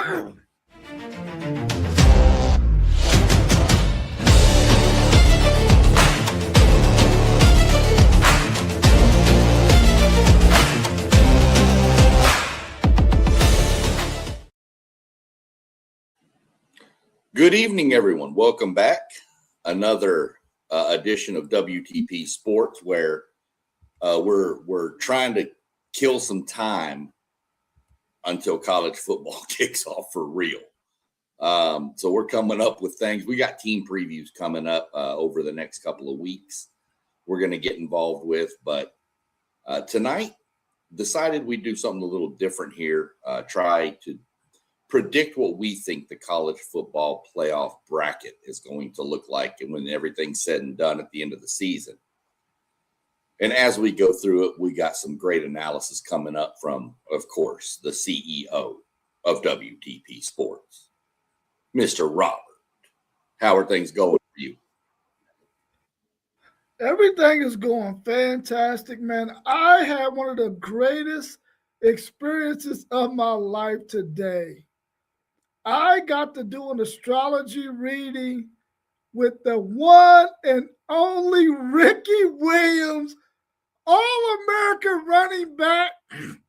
Good evening, everyone. Welcome back. Another edition of WTP Sports, where we're trying to kill some time until college football kicks off for real. So we're coming up with things. We got team previews coming up over the next couple of weeks. We're going to get involved with, but tonight decided we'd do something a little different here. Try to predict what we think the college football playoff bracket is going to look like and when everything's said and done at the end of the season. And as we go through it, we got some great analysis coming up from, of course, the CEO of WTP Sports, Mr. Robert. How are things going for you? Everything is going fantastic, man. I had one of the greatest experiences of my life today. I got to do an astrology reading with the one and only Ricky Williams, All-American running back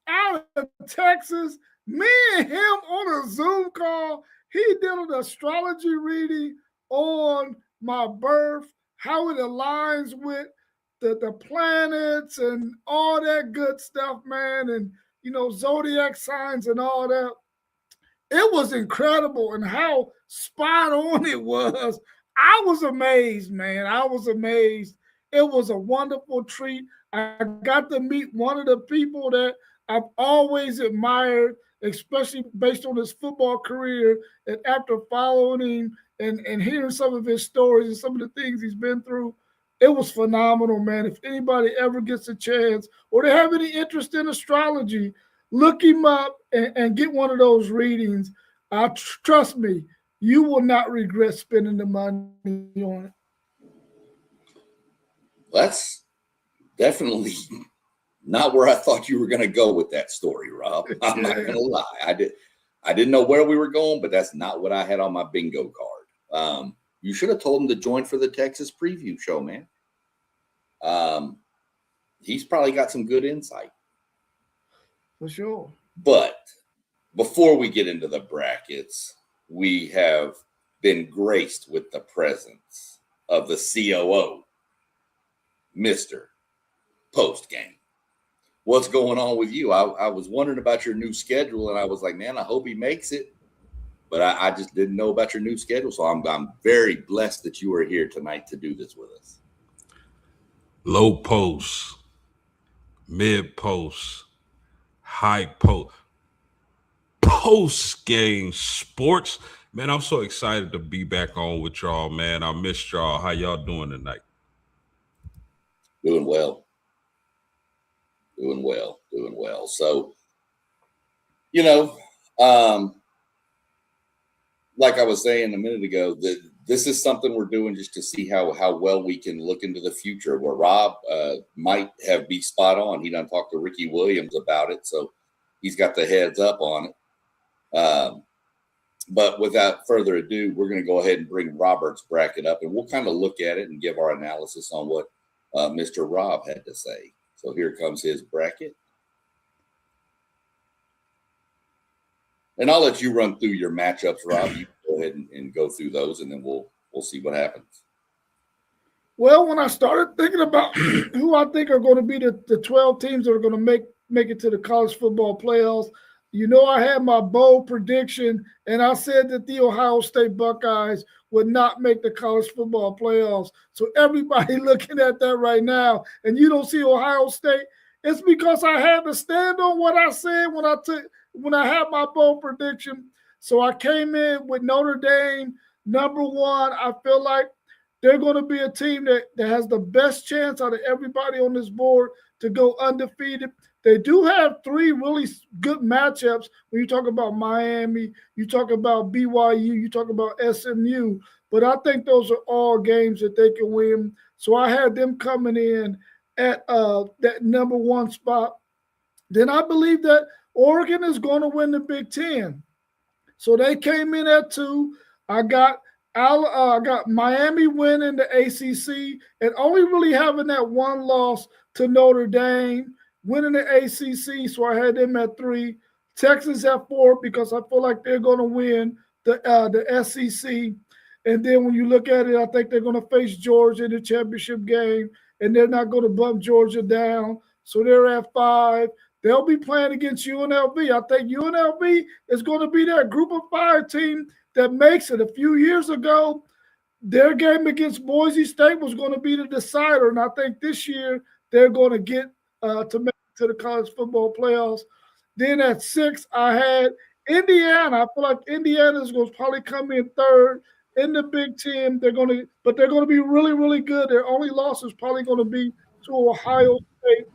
out of Texas. Me and him on a Zoom call. He did an astrology reading on my birth, how it aligns with the planets and all that good stuff, man, and, zodiac signs and all that. It was incredible and how spot on it was. I was amazed, man. I was amazed. It was a wonderful treat. I got to meet one of the people that I've always admired, especially based on his football career. And after following him and hearing some of his stories and some of the things he's been through, it was phenomenal, man. If anybody ever gets a chance or they have any interest in astrology, look him up and get one of those readings. Trust me, you will not regret spending the money on it. That's definitely not where I thought you were going to go with that story, Rob. I'm not going to lie. I didn't know where we were going, but that's not what I had on my bingo card. You should have told him to join for the Texas preview show, man. He's probably got some good insight. For sure. But before we get into the brackets, we have been graced with the presence of the COO, Mr. Postgame. What's going on with you? I was wondering about your new schedule, and I was like, man, I hope he makes it. But I just didn't know about your new schedule, so I'm very blessed that you are here tonight to do this with us. Low post, mid post, high post game sports. Man, I'm so excited to be back on with y'all, man. I missed y'all. How y'all doing tonight? Doing well. So, like I was saying a minute ago, this is something we're doing just to see how well we can look into the future, where Rob might be spot on. He done talked to Ricky Williams about it, so he's got the heads up on it. But without further ado, we're going to go ahead and bring Robert's bracket up, and we'll kind of look at it and give our analysis on what Mr. Rob had to say. So here comes his bracket. And I'll let you run through your matchups, Rob. You go ahead and go through those, and then we'll see what happens. Well, when I started thinking about who I think are going to be the 12 teams that are going to make it to the college football playoffs, I had my bold prediction, and I said that the Ohio State Buckeyes would not make the college football playoffs. So everybody looking at that right now, and you don't see Ohio State, it's because I had to stand on what I said when I had my bold prediction. So I came in with Notre Dame, number one. I feel like they're going to be a team that has the best chance out of everybody on this board to go undefeated. They do have three really good matchups. When you talk about Miami, you talk about BYU, you talk about SMU. But I think those are all games that they can win. So I had them coming in at that number one spot. Then I believe that Oregon is going to win the Big Ten. So they came in at 2. I got I got Miami winning the ACC and only really having that one loss to Notre Dame, winning the ACC. So I had them at 3. Texas at 4 because I feel like they're going to win the SEC. And then when you look at it, I think they're going to face Georgia in the championship game, and they're not going to bump Georgia down. So they're at 5. They'll be playing against UNLV. I think UNLV is going to be that group of 5 team that makes it. A few years ago, their game against Boise State was going to be the decider, and I think this year they're going to get to make it to the college football playoffs. Then at 6, I had Indiana. I feel like Indiana is going to probably come in 3rd in the Big Ten. They're going to be really, really good. Their only loss is probably going to be to Ohio State,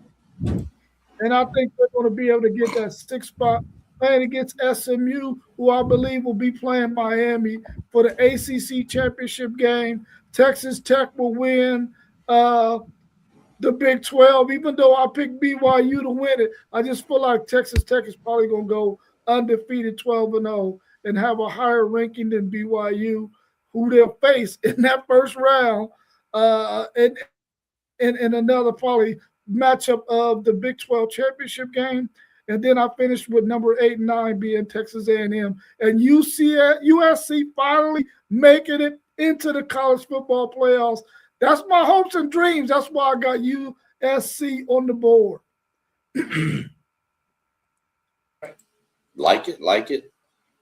and I think they're going to be able to get that 6th spot playing against SMU, who I believe will be playing Miami for the ACC championship game. Texas Tech will win the Big 12, even though I picked BYU to win it. I just feel like Texas Tech is probably going to go undefeated 12-0 and have a higher ranking than BYU, who they'll face in that first round in another probably matchup of the Big 12 championship game. And then I finished with number 8 and 9 being Texas A&M. And USC finally making it into the college football playoffs. That's my hopes and dreams. That's why I got USC on the board. Like it.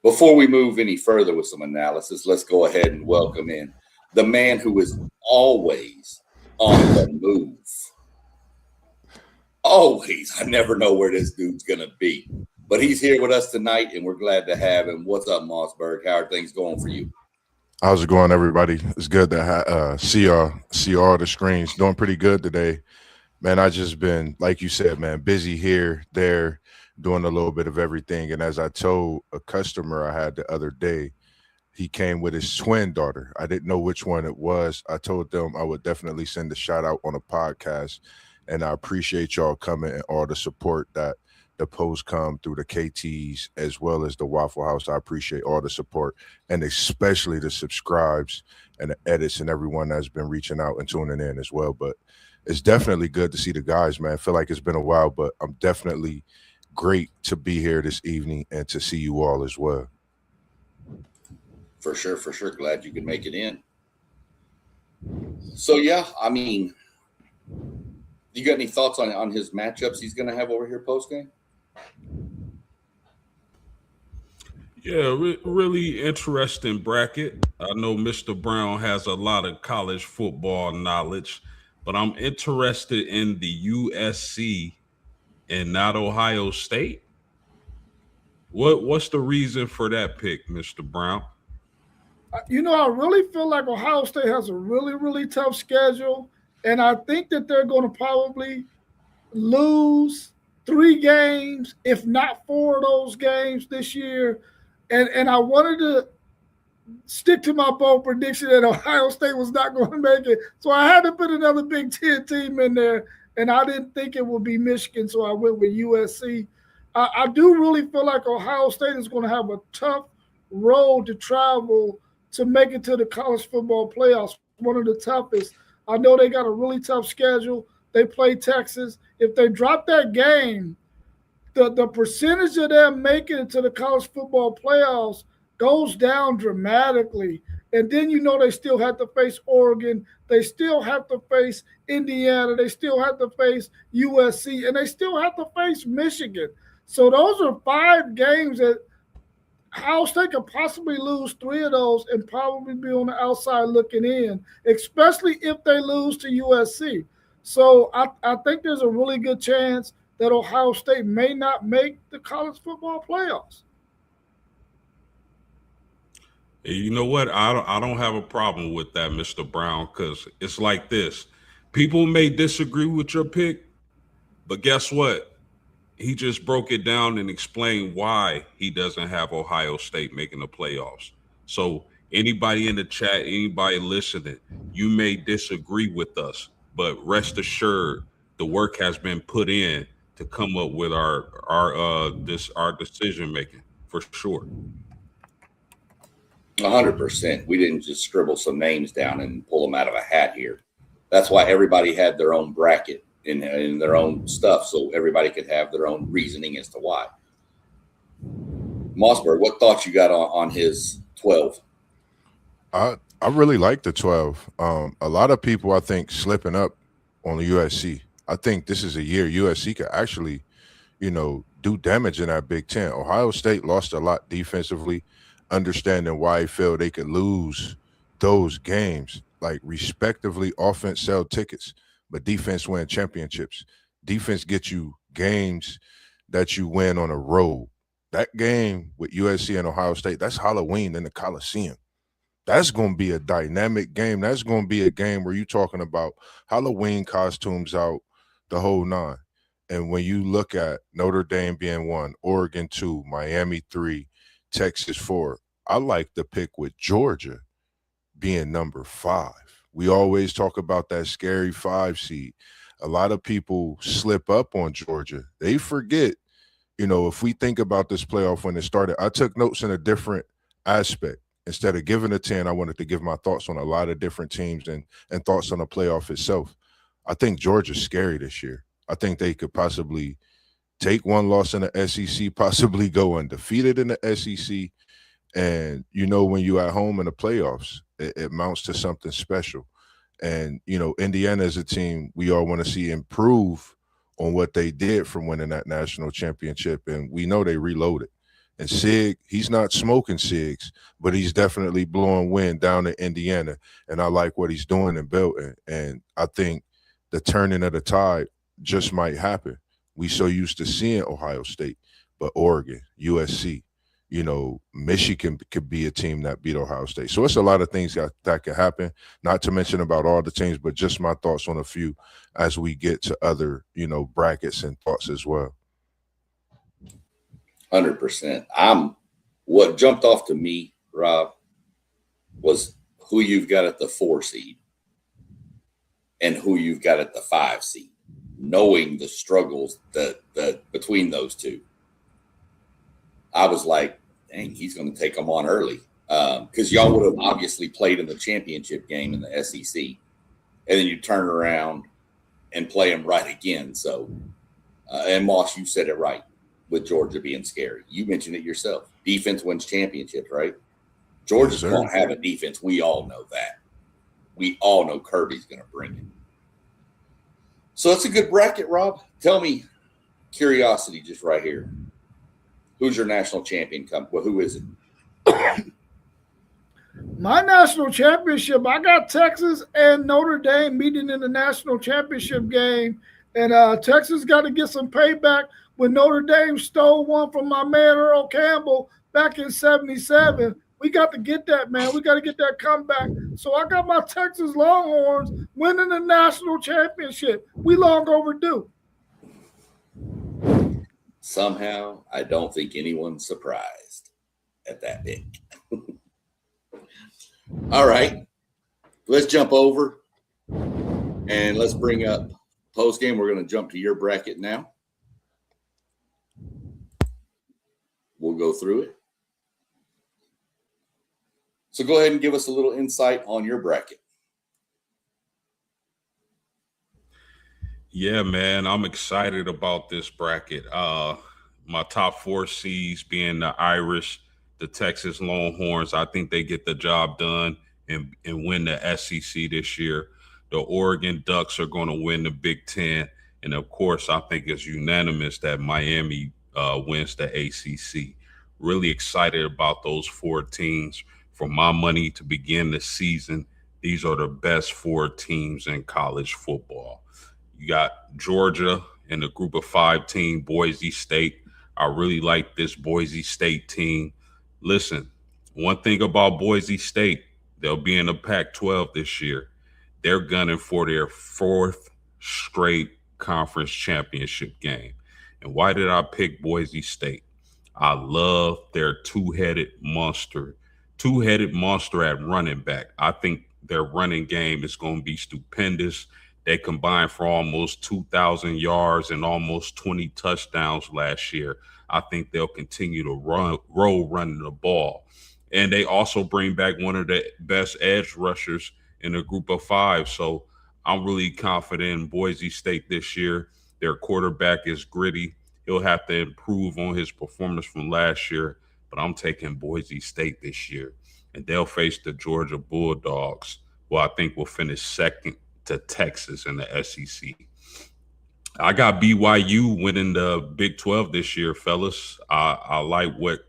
Before we move any further with some analysis, let's go ahead and welcome in the man who is always on the move. Always. I never know where this dude's going to be. But he's here with us tonight, and we're glad to have him. What's up, Mossberg? How are things going for you? How's it going, everybody? It's good to see all the screens. Doing pretty good today. Man, I just been, like you said, man, busy here, there, doing a little bit of everything. And as I told a customer I had the other day, he came with his twin daughter. I didn't know which one it was. I told them I would definitely send a shout out on a podcast. And I appreciate y'all coming and all the support that the posts come through the KTs as well as the Waffle House. I appreciate all the support and especially the subscribes and the edits and everyone that's been reaching out and tuning in as well. But it's definitely good to see the guys, man. I feel like it's been a while, but I'm definitely great to be here this evening and to see you all as well. For sure. Glad you could make it in. So, yeah, I mean, you got any thoughts on his matchups he's going to have over here post-game? Yeah, really interesting bracket. I know Mr. Brown has a lot of college football knowledge, but I'm interested in the USC and not Ohio State. What's the reason for that pick, Mr. Brown? You know, I really feel like Ohio State has a really, really tough schedule, and I think that they're going to probably lose 3 games, if not 4 of those games this year. And I wanted to stick to my bold prediction that Ohio State was not going to make it. So I had to put another Big Ten team in there, and I didn't think it would be Michigan, so I went with USC. I do really feel like Ohio State is going to have a tough road to travel to make it to the college football playoffs, one of the toughest. I know they got a really tough schedule. They play Texas. If they drop that game, the percentage of them making it to the college football playoffs goes down dramatically. And then you know they still have to face Oregon. They still have to face Indiana. They still have to face USC. And they still have to face Michigan. So those are 5 games that Ohio State could possibly lose 3 of those and probably be on the outside looking in, especially if they lose to USC. So I think there's a really good chance that Ohio State may not make the college football playoffs. You know what? I don't have a problem with that, Mr. Brown, because it's like this. People may disagree with your pick, but guess what? He just broke it down and explained why he doesn't have Ohio State making the playoffs. So anybody in the chat, anybody listening, you may disagree with us, but rest assured the work has been put in to come up with our decision making for sure. 100%. We didn't just scribble some names down and pull them out of a hat here. That's why everybody had their own bracket in their own stuff, so everybody could have their own reasoning as to why. Mossberg, what thoughts you got on his 12? I really like the 12. A lot of people I think slipping up on the USC. I think this is a year USC could actually, do damage in that Big Ten. Ohio State lost a lot defensively, understanding why I feel they could lose those games. Like respectively, offense sell tickets, but defense win championships. Defense gets you games that you win on a road. That game with USC and Ohio State, that's Halloween in the Coliseum. That's going to be a dynamic game. That's going to be a game where you're talking about Halloween costumes out, the whole nine. And when you look at Notre Dame being 1, Oregon 2, Miami 3, Texas 4, I like the pick with Georgia being number 5. We always talk about that scary 5 seed. A lot of people slip up on Georgia. They forget, if we think about this playoff when it started, I took notes in a different aspect. Instead of giving a 10, I wanted to give my thoughts on a lot of different teams and thoughts on the playoff itself. I think Georgia's scary this year. I think they could possibly take one loss in the SEC, possibly go undefeated in the SEC. And, when you're at home in the playoffs, it mounts to something special. And, Indiana is a team we all want to see improve on what they did from winning that national championship. And we know they reloaded. And Sig, he's not smoking cigs, but he's definitely blowing wind down in Indiana. And I like what he's doing in Belton. And I think the turning of the tide just might happen. We so used to seeing Ohio State, but Oregon, USC, Michigan could be a team that beat Ohio State. So it's a lot of things that could happen, not to mention about all the teams, but just my thoughts on a few as we get to other, brackets and thoughts as well. 100%. What jumped off to me, Rob, was who you've got at the 4 seed and who you've got at the 5 seed, knowing the struggles that between those two. I was like, dang, he's going to take them on early because y'all would have obviously played in the championship game in the SEC, and then you turn around and play them right again. So, and Moss, you said it right. With Georgia being scary. You mentioned it yourself. Defense wins championships, right? Georgia's going to have a defense. We all know that. We all know Kirby's going to bring it. So that's a good bracket, Rob. Tell me, curiosity just right here. Who's your national champion? Well, who is it? My national championship, I got Texas and Notre Dame meeting in the national championship game. And Texas got to get some payback when Notre Dame stole one from my man Earl Campbell back in 77. We got to get that, man. We got to get that comeback. So I got my Texas Longhorns winning the national championship. We long overdue. Somehow, I don't think anyone's surprised at that pick. All right. Let's jump over and let's bring up post game. We're going to jump to your bracket now. We'll go through it. So go ahead and give us a little insight on your bracket. Yeah, man, I'm excited about this bracket. My top 4 seeds being the Irish, the Texas Longhorns. I think they get the job done and win the SEC this year. The Oregon Ducks are going to win the Big Ten. And, of course, I think it's unanimous that Miami wins the ACC. Really excited about those 4 teams. For my money to begin the season, these are the best 4 teams in college football. You got Georgia and the group of 5 team, Boise State. I really like this Boise State team. Listen, one thing about Boise State, they'll be in the Pac-12 this year. They're gunning for their 4th straight conference championship game. And why did I pick Boise State? I love their two-headed monster at running back. I think their running game is going to be stupendous. They combined for almost 2,000 yards and almost 20 touchdowns last year. I think they'll continue to roll running the ball. And they also bring back one of the best edge rushers in a group of 5. So I'm really confident in Boise State this year. Their quarterback is gritty. He'll have to improve on his performance from last year, but I'm taking Boise State this year. And they'll face the Georgia Bulldogs, who I think will finish second to Texas in the SEC. I got BYU winning the Big 12 this year, fellas. I like what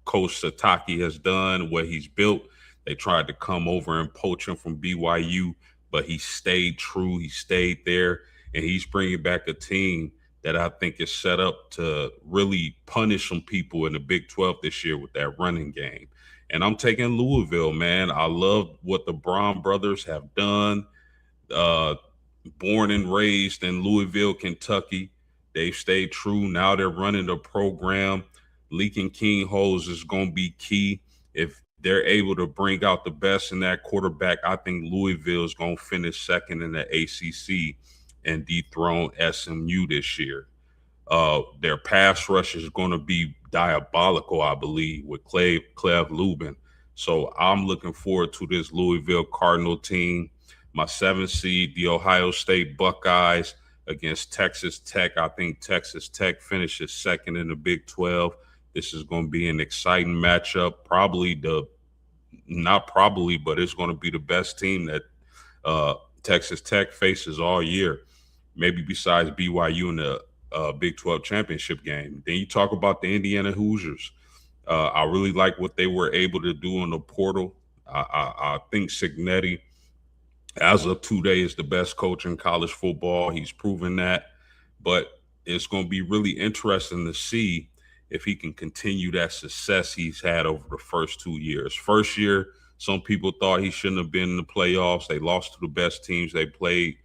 Coach Sataki has done, what he's built. They tried to come over and poach him from BYU, but he stayed true. He stayed there, and he's bringing back a team that I think is set up to really punish some people in the Big 12 this year with that running game. And I'm taking Louisville, man. I love what the Brown brothers have done. Born and raised in Louisville, Kentucky. They've stayed true. Now they're running the program. Leaking King Hose is going to be key. If they're able to bring out the best in that quarterback, I think Louisville is going to finish second in the ACC and dethrone SMU this year. Their pass rush is going to be diabolical, I believe, with Clev Lubin. So I'm looking forward to this Louisville Cardinal team. My 7th seed, the Ohio State Buckeyes against Texas Tech. I think Texas Tech finishes second in the Big 12. This is going to be an exciting matchup. Not probably, but it's going to be the best team that Texas Tech faces all year, maybe besides BYU in the Big 12 championship game. Then you talk about the Indiana Hoosiers. I really like what they were able to do in the portal. I think Cignetti, as of today, is the best coach in college football. He's proven that. But it's going to be really interesting to see if he can continue that success he's had over the first 2 years. First year, some people thought he shouldn't have been in the playoffs. They lost to the best teams they played.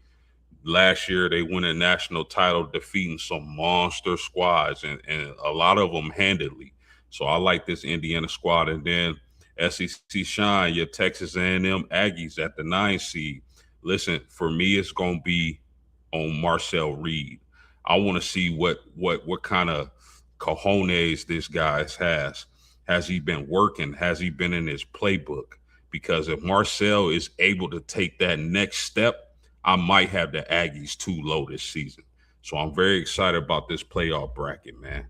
Last year, they won a national title, defeating some monster squads, and a lot of them handedly. So I like this Indiana squad. And then SEC Shine, your Texas A&M Aggies at the 9 seed. Listen, for me, it's going to be on Marcel Reed. I want to see what kind of cojones this guy has. Has he been working? Has he been in his playbook? Because if Marcel is able to take that next step, I might have the Aggies too low this season. So I'm very excited about this playoff bracket, man.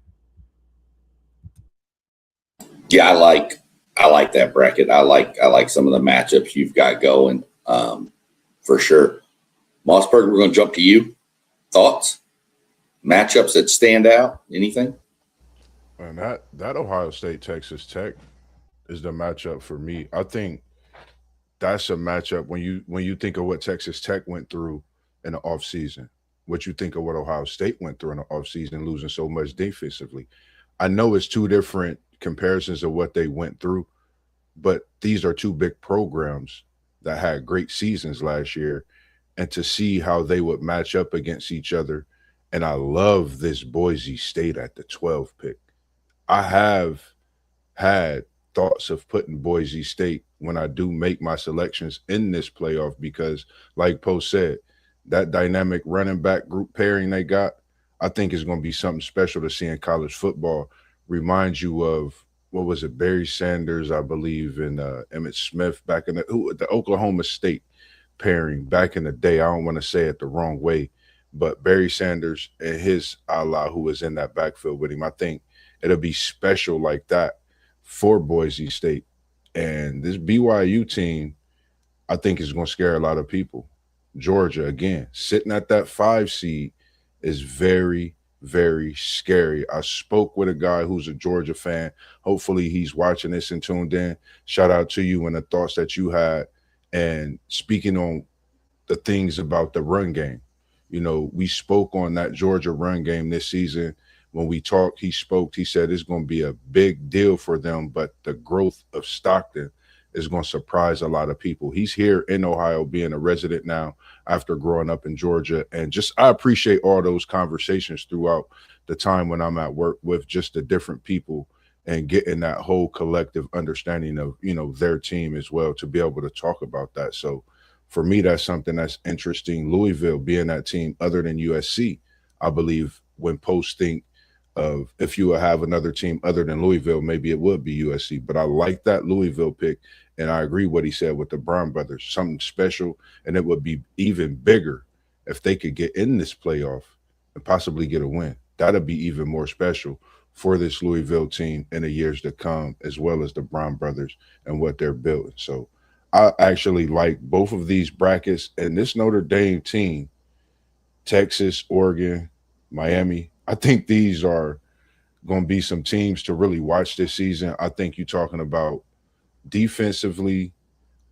Yeah, I like that bracket. I like some of the matchups you've got going, for sure. Mossberg, we're going to jump to you. Thoughts? Matchups that stand out? Anything? And that Ohio State Texas Tech is the matchup for me. I think that's a matchup when you think of what Texas Tech went through in the offseason, what you think of what Ohio State went through in the offseason, losing so much defensively. I know it's two different comparisons of what they went through, but these are two big programs that had great seasons last year, and to see how they would match up against each other. And I love this Boise State at the 12 pick. I have had thoughts of putting Boise State when I do make my selections in this playoff, because like Post said, that dynamic running back group pairing they got, I think is going to be something special to see in college football. Reminds you of, what was it, Barry Sanders, I believe, and Emmitt Smith back in the Oklahoma State pairing back in the day. I don't want to say it the wrong way, but Barry Sanders and his Allah, who was in that backfield with him, I think it'll be special like that for Boise State. And this BYU team, I think, is going to scare a lot of people. Georgia, again, sitting at that 5 seed is very, very scary. I spoke with a guy who's a Georgia fan. Hopefully he's watching this and tuned in. Shout out to you and the thoughts that you had. And speaking on the things about the run game, you know, we spoke on that Georgia run game this season. When we talked, he said it's going to be a big deal for them, but the growth of Stockton is going to surprise a lot of people. He's here in Ohio, being a resident now after growing up in Georgia. And just, I appreciate all those conversations throughout the time when I'm at work with just the different people and getting that whole collective understanding of, you know, their team as well, to be able to talk about that. So for me, that's something that's interesting. Louisville being that team other than USC, I believe when Post think of if you would have another team other than Louisville, maybe it would be USC. But I like that Louisville pick, and I agree what he said with the Brown brothers, something special, and it would be even bigger if they could get in this playoff and possibly get a win. That'd be even more special for this Louisville team in the years to come, as well as the Brown brothers and what they're building. So I actually like both of these brackets, and this Notre Dame team, Texas, Oregon, Miami, I think these are going to be some teams to really watch this season. I think you're talking about defensively,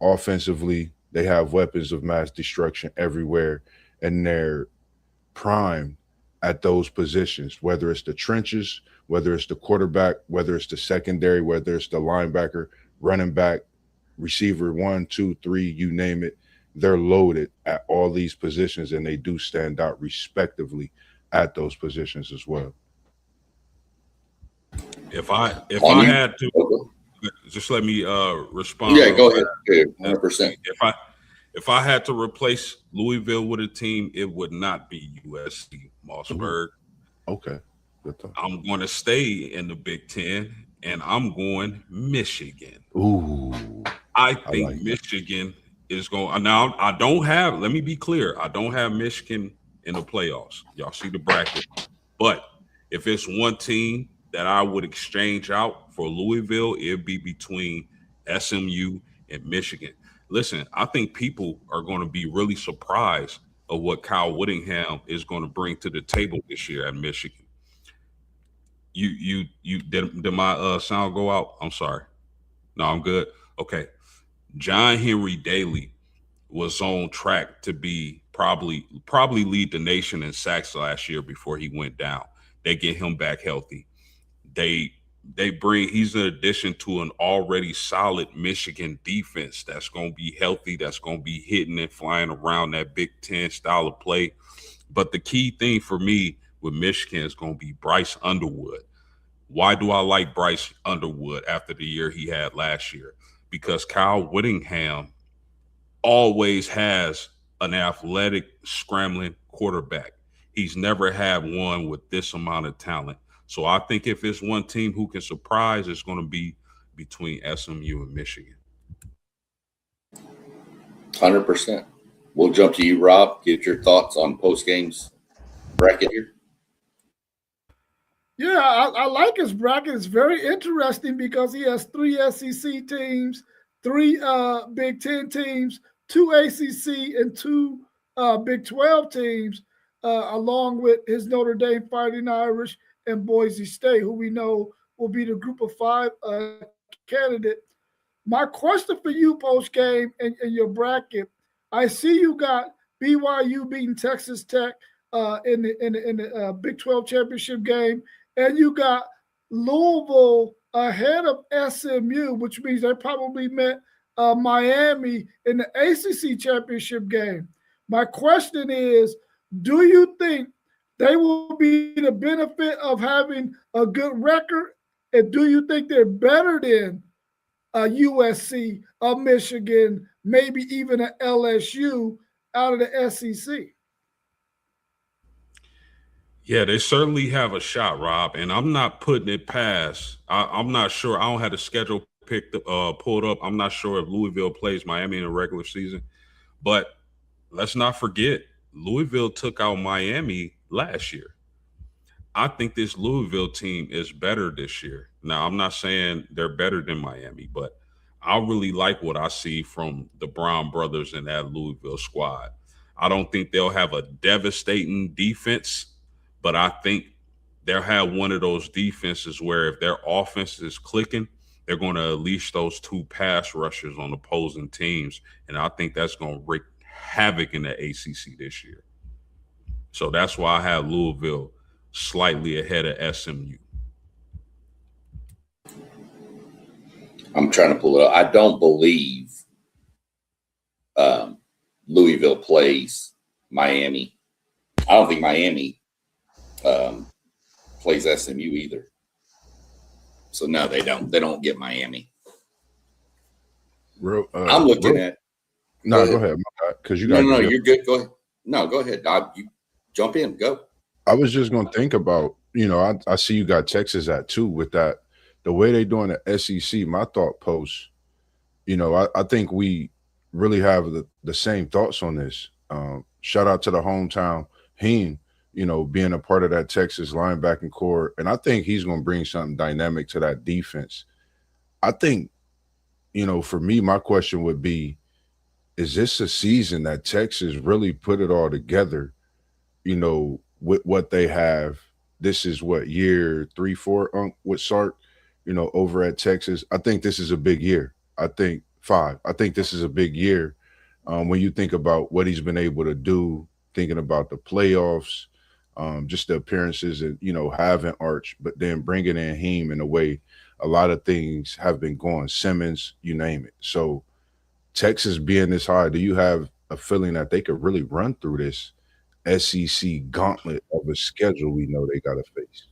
offensively, they have weapons of mass destruction everywhere, and they're primed at those positions, whether it's the trenches, whether it's the quarterback, whether it's the secondary, whether it's the linebacker, running back, receiver 1, 2, 3, you name it. They're loaded at all these positions, and they do stand out respectively at those positions as well. If I had to, just let me respond. Yeah, go ahead. 100%. If I had to replace Louisville with a team, it would not be USC Mossberg. Okay. I'm going to stay in the Big Ten, and I'm going Michigan. Ooh. I think like Michigan is going. Now, I don't have, let me be clear, I don't have Michigan in the playoffs. Y'all see the bracket. But if it's one team that I would exchange out for Louisville, it'd be between SMU and Michigan. Listen, I think people are going to be really surprised of what Kyle Whittingham is going to bring to the table this year at Michigan. You did my sound go out? I'm sorry. No, I'm good. Okay. John Henry Daly was on track to be probably lead the nation in sacks last year before he went down. They get him back healthy. He's an addition to an already solid Michigan defense that's going to be healthy, that's going to be hitting and flying around that Big Ten style of play. But the key thing for me with Michigan is going to be Bryce Underwood. Why do I like Bryce Underwood after the year he had last year? Because Kyle Whittingham always has an athletic, scrambling quarterback. He's never had one with this amount of talent. So I think if it's one team who can surprise, it's going to be between SMU and Michigan. 100%. We'll jump to you, Rob. Get your thoughts on post games bracket here. Yeah, I like his bracket. It's very interesting because he has 3 SEC teams, 3 Big Ten teams, 2 ACC, and 2 Big 12 teams, along with his Notre Dame Fighting Irish and Boise State, who we know will be the group of 5 candidate. My question for you post game and your bracket, I see you got BYU beating Texas Tech in the Big 12 championship game, and you got Louisville ahead of SMU, which means they probably met Miami in the ACC championship game. My question is, do you think they will be the benefit of having a good record? And do you think they're better than USC, Michigan, maybe even an LSU out of the SEC? Yeah, they certainly have a shot, Rob, and I'm not putting it past. I'm not sure. I don't have the schedule pulled up. I'm not sure if Louisville plays Miami in the regular season, but let's not forget Louisville took out Miami last year. I think this Louisville team is better this year. Now, I'm not saying they're better than Miami, but I really like what I see from the Brown brothers in that Louisville squad. I don't think they'll have a devastating defense, but I think they'll have one of those defenses where if their offense is clicking, they're going to unleash those 2 pass rushers on opposing teams. And I think that's going to wreak havoc in the ACC this year. So that's why I have Louisville slightly ahead of SMU. I'm trying to pull it up. I don't believe Louisville plays Miami. I don't think Miami plays SMU either. So no, they don't. They don't get Miami. I'm looking at. No, go ahead. Because you got. You're good. Go ahead. No, go ahead. You jump in. Go. I was just going to think about I see you got Texas at 2 with that. The way they doing the SEC, my thought post, I think we really have the same thoughts on this. Shout out to the hometown Heen, being a part of that Texas linebacking core. And I think he's going to bring something dynamic to that defense. I think, for me, my question would be, is this a season that Texas really put it all together, with what they have? This is what, year 3, 4, with Sark, over at Texas. I think this is a big year. I think 5. I think this is a big year. When you think about what he's been able to do, thinking about the playoffs, just the appearances and, having Arch, but then bringing in him in a way a lot of things have been going, Simmons, you name it. So Texas being this high, do you have a feeling that they could really run through this SEC gauntlet of a schedule we know they got to face?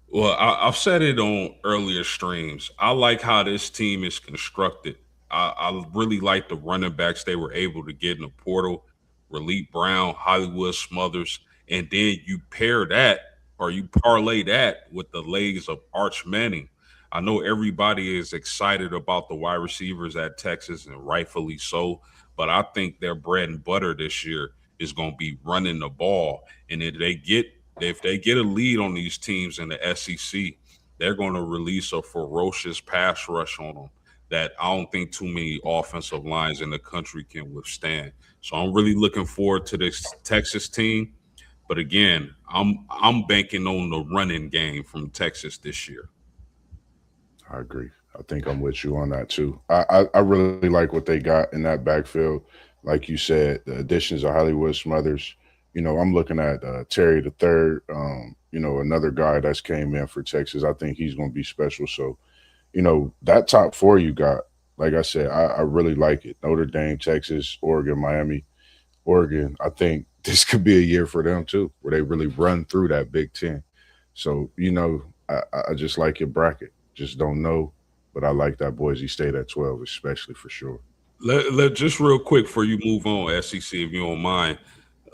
Well, I've said it on earlier streams. I like how this team is constructed. I really like the running backs they were able to get in the portal, Raleigh Brown, Hollywood Smothers, and then you pair that or you parlay that with the legs of Arch Manning. I know everybody is excited about the wide receivers at Texas, and rightfully so, but I think their bread and butter this year is going to be running the ball. And if they get a lead on these teams in the SEC, they're going to release a ferocious pass rush on them that I don't think too many offensive lines in the country can withstand. So I'm really looking forward to this Texas team. But again, I'm banking on the running game from Texas this year. I agree. I think I'm with you on that too. I really like what they got in that backfield. Like you said, the additions of Hollywood Smothers. I'm looking at Terry the third. Another guy that's came in for Texas. I think he's going to be special. So, that top 4 you got, like I said, I really like it. Notre Dame, Texas, Oregon, Miami, Oregon. I think this could be a year for them too, where they really run through that Big Ten. So, I just like your bracket. Just don't know, but I like that Boise State at 12, especially for sure. Let just real quick before you move on, SEC, if you don't mind,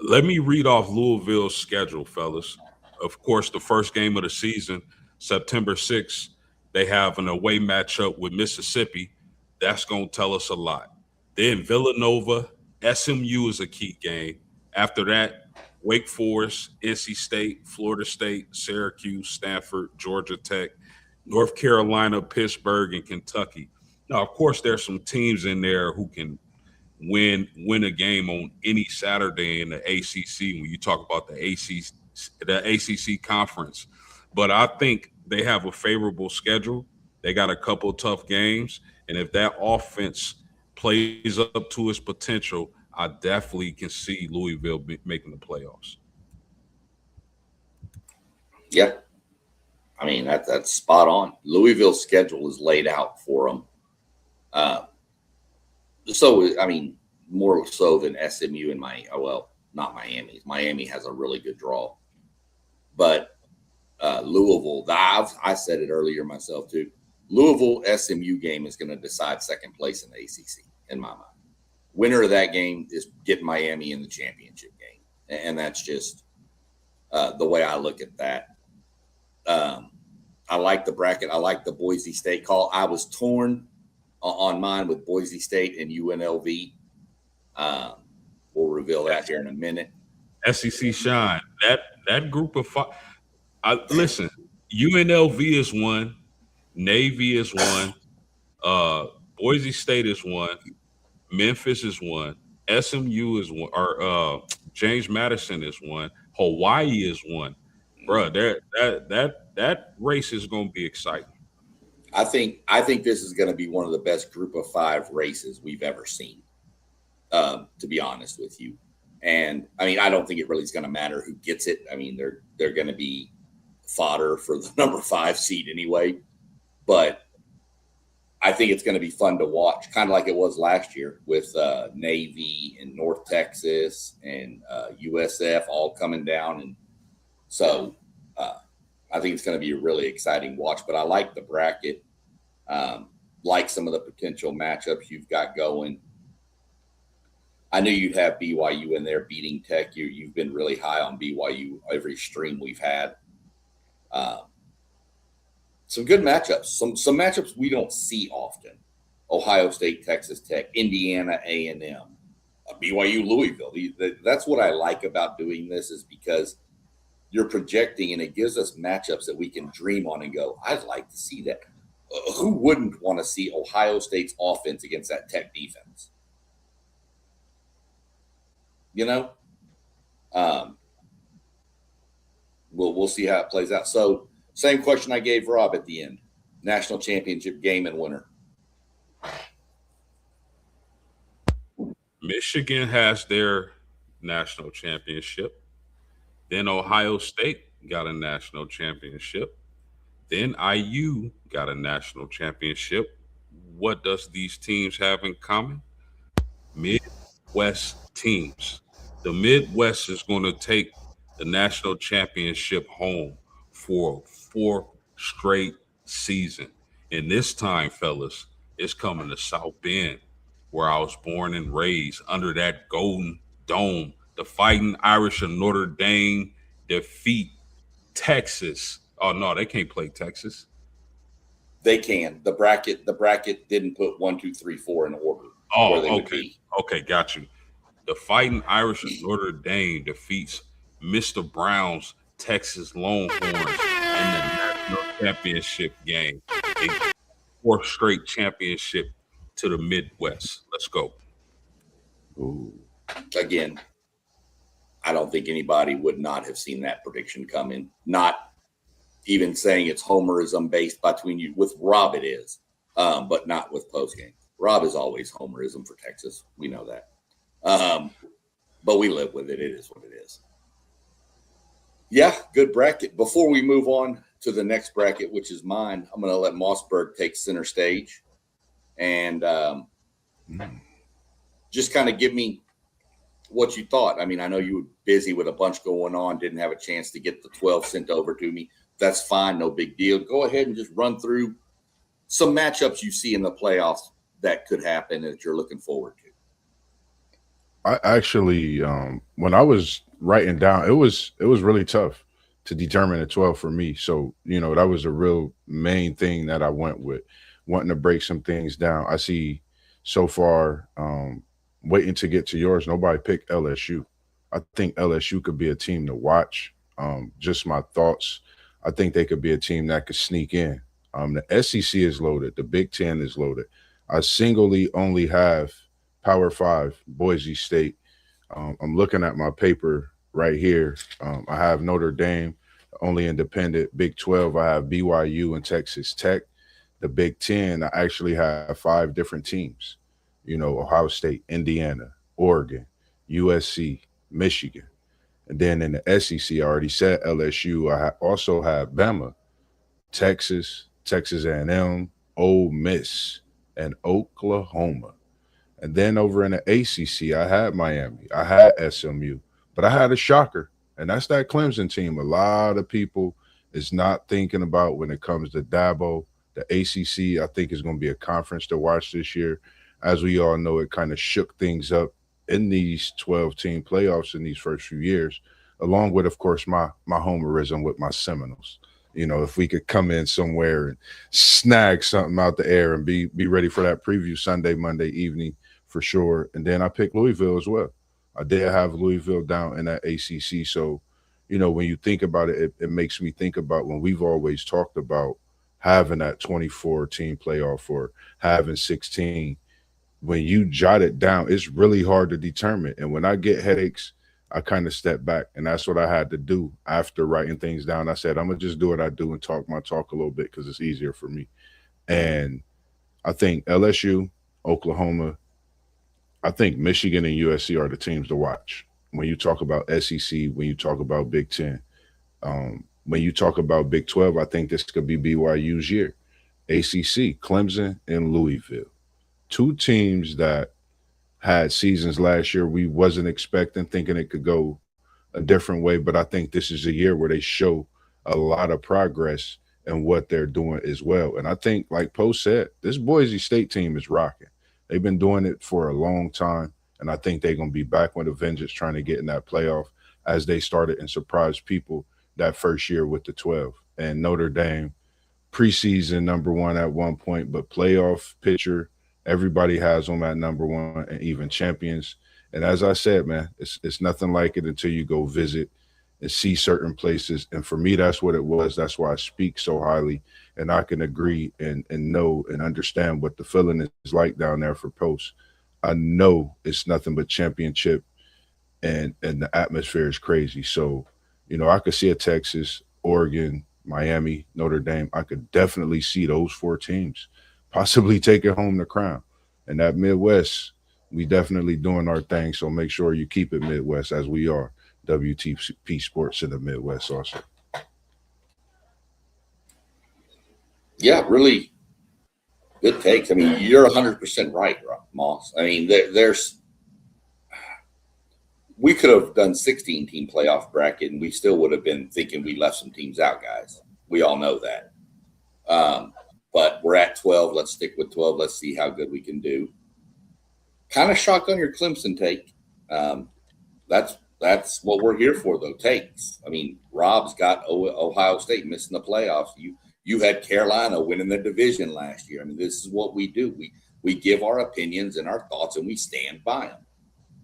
let me read off Louisville's schedule, fellas. Of course, the first game of the season, September 6th, they have an away matchup with Mississippi. That's going to tell us a lot. Then Villanova, SMU is a key game. After that, Wake Forest, NC State, Florida State, Syracuse, Stanford, Georgia Tech, North Carolina, Pittsburgh, and Kentucky. Now, of course, there's some teams in there who can win a game on any Saturday in the ACC when you talk about the ACC conference. But I think they have a favorable schedule. They got a couple tough games, and if that offense plays up to its potential, I definitely can see Louisville making the playoffs. Yeah. I mean, that's spot on. Louisville's schedule is laid out for them. More so than SMU and not Miami. Miami has a really good draw. But Louisville, I said it earlier myself too. Louisville SMU game is going to decide second place in the ACC, in my mind. Winner of that game is getting Miami in the championship game. And that's just the way I look at that. I like the bracket. I like the Boise State call. I was torn on mine with Boise State and UNLV. We'll reveal that here in a minute. SEC shine. That group of five. Listen, UNLV is one. Navy is one. Boise State is one. Memphis is one. SMU is one. Or James Madison is one. Hawaii is one. Bro, that race is going to be exciting. I think this is going to be one of the best group of 5 races we've ever seen, to be honest with you. And I mean, I don't think it really is going to matter who gets it. I mean, they're going to be fodder for the number 5 seed anyway. But I think it's going to be fun to watch, kind of like it was last year with Navy and North Texas and USF all coming down. And so I think it's going to be a really exciting watch. But I like the bracket, like some of the potential matchups you've got going. I knew you'd have BYU in there beating Tech. You've been really high on BYU every stream we've had. Some good matchups. Some matchups we don't see often. Ohio State, Texas Tech, Indiana, A&M, BYU, Louisville. That's what I like about doing this, is because you're projecting and it gives us matchups that we can dream on and go, I'd like to see that. Who wouldn't want to see Ohio State's offense against that Tech defense? You know, we'll see how it plays out. So, same question I gave Rob at the end: national championship game and winner. Michigan has their national championship. Then Ohio State got a national championship. Then IU got a national championship. What does these teams have in common? Midwest teams. The Midwest is going to take the national championship home for a fourth straight season. And this time, fellas, it's coming to South Bend, where I was born and raised, under that golden dome. The Fighting Irish of Notre Dame defeat Texas. Oh no, they can't play Texas. They can. The bracket didn't put 1, 2, 3, 4 in order. Oh, where they would okay. be. Okay, got you. The Fighting Irish of Notre Dame defeats Mr. Brown's Texas Longhorns in the national championship game. A fourth straight championship to the Midwest. Let's go. Ooh. Again, I don't think anybody would not have seen that prediction coming. Not even saying it's homerism based between you. With Rob, it is, but not with postgame. Rob is always homerism for Texas. We know that. But we live with it. It is what it is. Yeah, good bracket. Before we move on to the next bracket, which is mine, I'm going to let Mossberg take center stage and just kind of give me what you thought. I mean, I know you were busy with a bunch going on, didn't have a chance to get the 12 sent over to me. That's fine. No big deal. Go ahead and just run through some matchups you see in the playoffs that could happen and that you're looking forward to. I actually, when I was writing down, it was really tough to determine a 12 for me. So, you know, that was the real main thing that I went with, wanting to break some things down. I see so far, waiting to get to yours, nobody picked LSU. I think LSU could be a team to watch. Just my thoughts. I think they could be a team that could sneak in. The SEC is loaded. The Big Ten is loaded. I singly only have Power 5, Boise State. I'm looking at my paper right here. I have Notre Dame, only independent. Big 12, I have BYU and Texas Tech. The Big Ten, I actually have 5 different teams. You know, Ohio State, Indiana, Oregon, USC, Michigan. And then in the SEC, I already said LSU. I also have Bama, Texas, Texas A&M, Ole Miss, and Oklahoma. And then over in the ACC, I had Miami, I had SMU, but I had a shocker, and that's that Clemson team. A lot of people is not thinking about when it comes to Dabo. The ACC, I think, is going to be a conference to watch this year. As we all know, it kind of shook things up in these 12-team playoffs in these first few years, along with, of course, my homerism with my Seminoles. You know, if we could come in somewhere and snag something out the air and be ready for that preview Sunday, Monday evening for sure. And then I picked Louisville as well. I did have Louisville down in that ACC. So, you know, when you think about it, it makes me think about when we've always talked about having that 24-team playoff or having 16. When you jot it down, it's really hard to determine. And when I get headaches, I kind of step back. And that's what I had to do after writing things down. I said, I'm going to just do what I do and talk my talk a little bit because it's easier for me. And I think LSU, Oklahoma, I think Michigan and USC are the teams to watch. When you talk about SEC, when you talk about Big Ten, when you talk about Big 12, I think this could be BYU's year. ACC, Clemson and Louisville. 2 teams that had seasons last year we wasn't expecting, thinking it could go a different way. But I think this is a year where they show a lot of progress in what they're doing as well. And I think, like Poe said, this Boise State team is rocking. They've been doing it for a long time. And I think they're going to be back with a vengeance trying to get in that playoff as they started and surprised people that first year with the 12. and Notre Dame. Preseason #1 at one point, but playoff picture, everybody has them at #1 and even champions. And as I said, man, it's nothing like it until you go visit and see certain places. And for me, that's what it was. That's why I speak so highly. And I can agree and know and understand what the feeling is like down there for Post. I know it's nothing but championship, and the atmosphere is crazy. So, I could see a Texas, Oregon, Miami, Notre Dame. I could definitely see those four teams possibly taking home the crown. And that Midwest, we definitely doing our thing. So make sure you keep it Midwest as we are. WTP Sports in the Midwest also. Yeah, really good takes. I mean, you're 100% right, Moss. I mean, we could have done 16-team playoff bracket, and we still would have been thinking we left some teams out, guys. We all know that. But we're at 12. Let's stick with 12. Let's see how good we can do. Kind of shotgun your Clemson take. That's what we're here for, though. Takes. I mean, Rob's got Ohio State missing the playoffs. You had Carolina winning the division last year. I mean, this is what we do. We give our opinions and our thoughts, and we stand by them.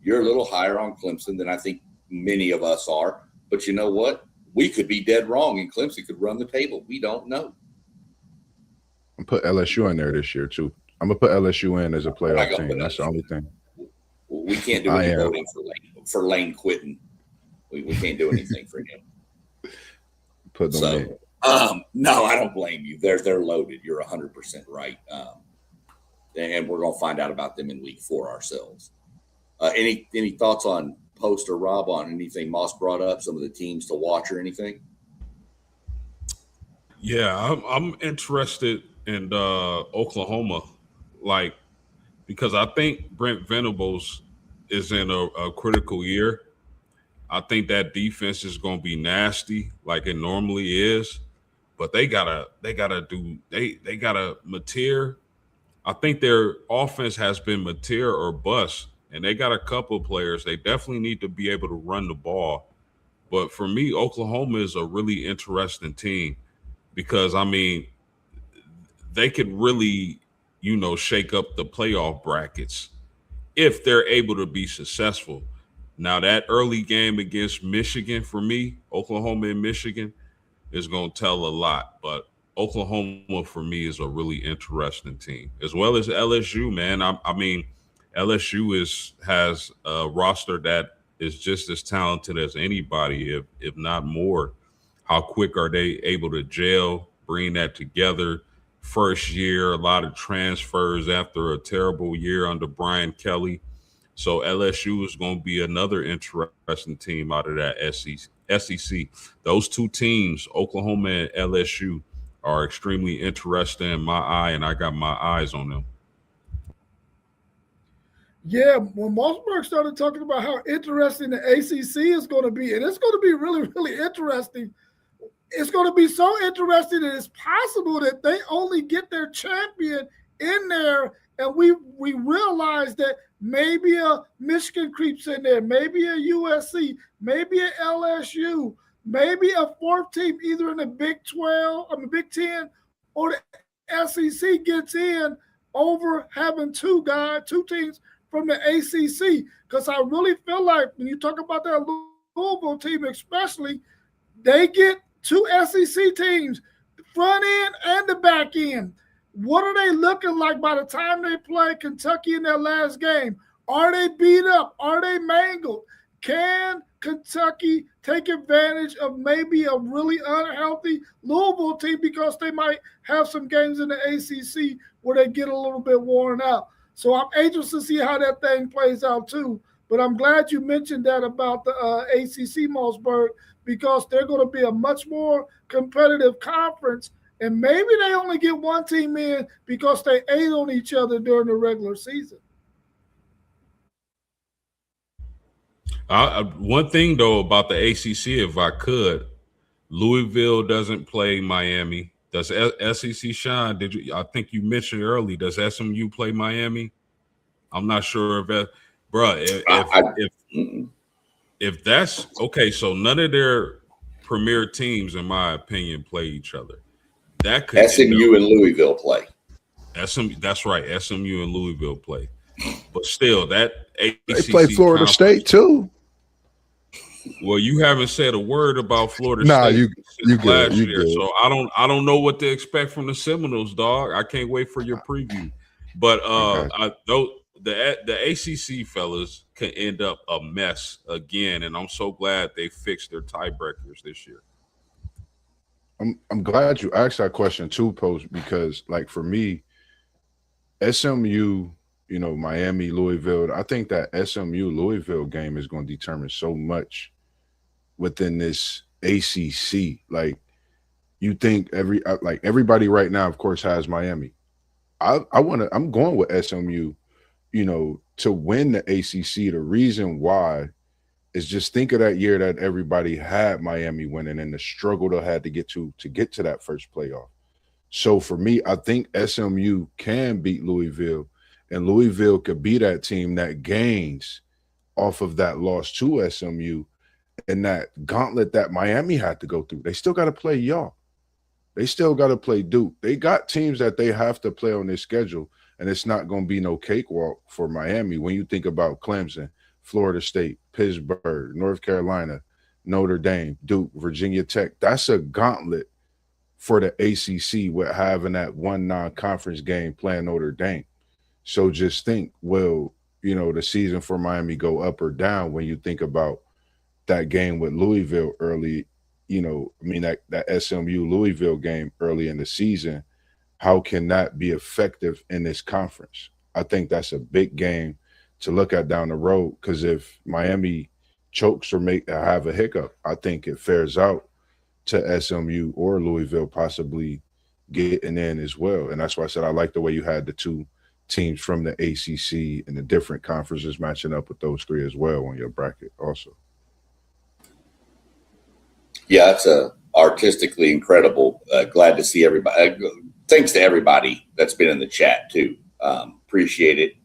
You're a little higher on Clemson than I think many of us are. But you know what? We could be dead wrong, and Clemson could run the table. We don't know. I'm put LSU in there this year, too. I'm going to put LSU in as a playoff team. That's the only thing. We can't do any voting for Lane quitting. We can't do anything for him. Put them in. No, I don't blame you. They're loaded. You're 100% right. And we're going to find out about them in week 4 ourselves. Any thoughts on Post or Rob on anything Moss brought up, some of the teams to watch or anything? Yeah, I'm interested in Oklahoma, because I think Brent Venables is in a critical year. I think that defense is going to be nasty like it normally is, but they gotta mature. I think their offense has been mature or bust, and they got a couple of players. They definitely need to be able to run the ball. But for me, Oklahoma is a really interesting team because, I mean, they could really, shake up the playoff brackets if they're able to be successful. Now, that early game against Michigan, for me, Oklahoma and Michigan, is going to tell a lot. But Oklahoma, for me, is a really interesting team, as well as LSU, man. I mean, LSU has a roster that is just as talented as anybody, if not more. How quick are they able to gel, bring that together? First year, a lot of transfers after a terrible year under Brian Kelly. So LSU is going to be another interesting team out of that SEC. Those two teams, Oklahoma and LSU, are extremely interesting in my eye, and I got my eyes on them. Yeah, when Mossberg started talking about how interesting the ACC is going to be, and it's going to be really, really interesting. It's going to be so interesting that it's possible that they only get their champion in there, and we realize that maybe a Michigan creeps in there, maybe a USC, maybe a LSU, maybe a fourth team either in the Big 10 or the SEC gets in over having two teams from the ACC. Because I really feel like when you talk about that Louisville team especially, they get two SEC teams, the front end and the back end. What are they looking like by the time they play Kentucky in their last game? Are they beat up? Are they mangled? Can Kentucky take advantage of maybe a really unhealthy Louisville team because they might have some games in the ACC where they get a little bit worn out? So I'm anxious to see how that thing plays out too. But I'm glad you mentioned that about the ACC, Mossberg, because they're going to be a much more competitive conference. And maybe they only get one team in because they ate on each other during the regular season. One thing, though, about the ACC, if I could, Louisville doesn't play Miami. Does SEC shine? I think you mentioned early. Does SMU play Miami? I'm not sure if that, bro. If that's okay, so none of their premier teams, in my opinion, play each other. That could SMU and Louisville play. That's right. SMU and Louisville play. But still, that ACC They play Florida conference, State too. well, you haven't said a word about Florida Nah, State you since good. last You year, good. so I don't know what to expect from the Seminoles, dog. I can't wait for your preview. But the ACC fellas can end up a mess again, and I'm so glad they fixed their tiebreakers this year. I'm glad you asked that question too, Post, because like for me, SMU, Miami, Louisville, I think that SMU Louisville game is going to determine so much within this ACC. Like you think everybody right now, of course, has Miami. I'm going with SMU, to win the ACC. The reason why is just think of that year that everybody had Miami winning and the struggle they had to get to that first playoff. So for me, I think SMU can beat Louisville, and Louisville could be that team that gains off of that loss to SMU and that gauntlet that Miami had to go through. They still got to play y'all. They still got to play Duke. They got teams that they have to play on their schedule, and it's not going to be no cakewalk for Miami. When you think about Clemson, Florida State, Pittsburgh, North Carolina, Notre Dame, Duke, Virginia Tech, that's a gauntlet for the ACC with having that one non-conference game playing Notre Dame. So just think, will, the season for Miami go up or down when you think about that game with Louisville early, that SMU Louisville game early in the season, how can that be effective in this conference? I think that's a big game to look at down the road, because if Miami chokes or have a hiccup, I think it fares out to SMU or Louisville possibly getting in as well. And that's why I said I like the way you had the two teams from the ACC and the different conferences matching up with those three as well on your bracket also. Yeah, it's artistically incredible. Glad to see everybody. Thanks to everybody that's been in the chat too. Appreciate it.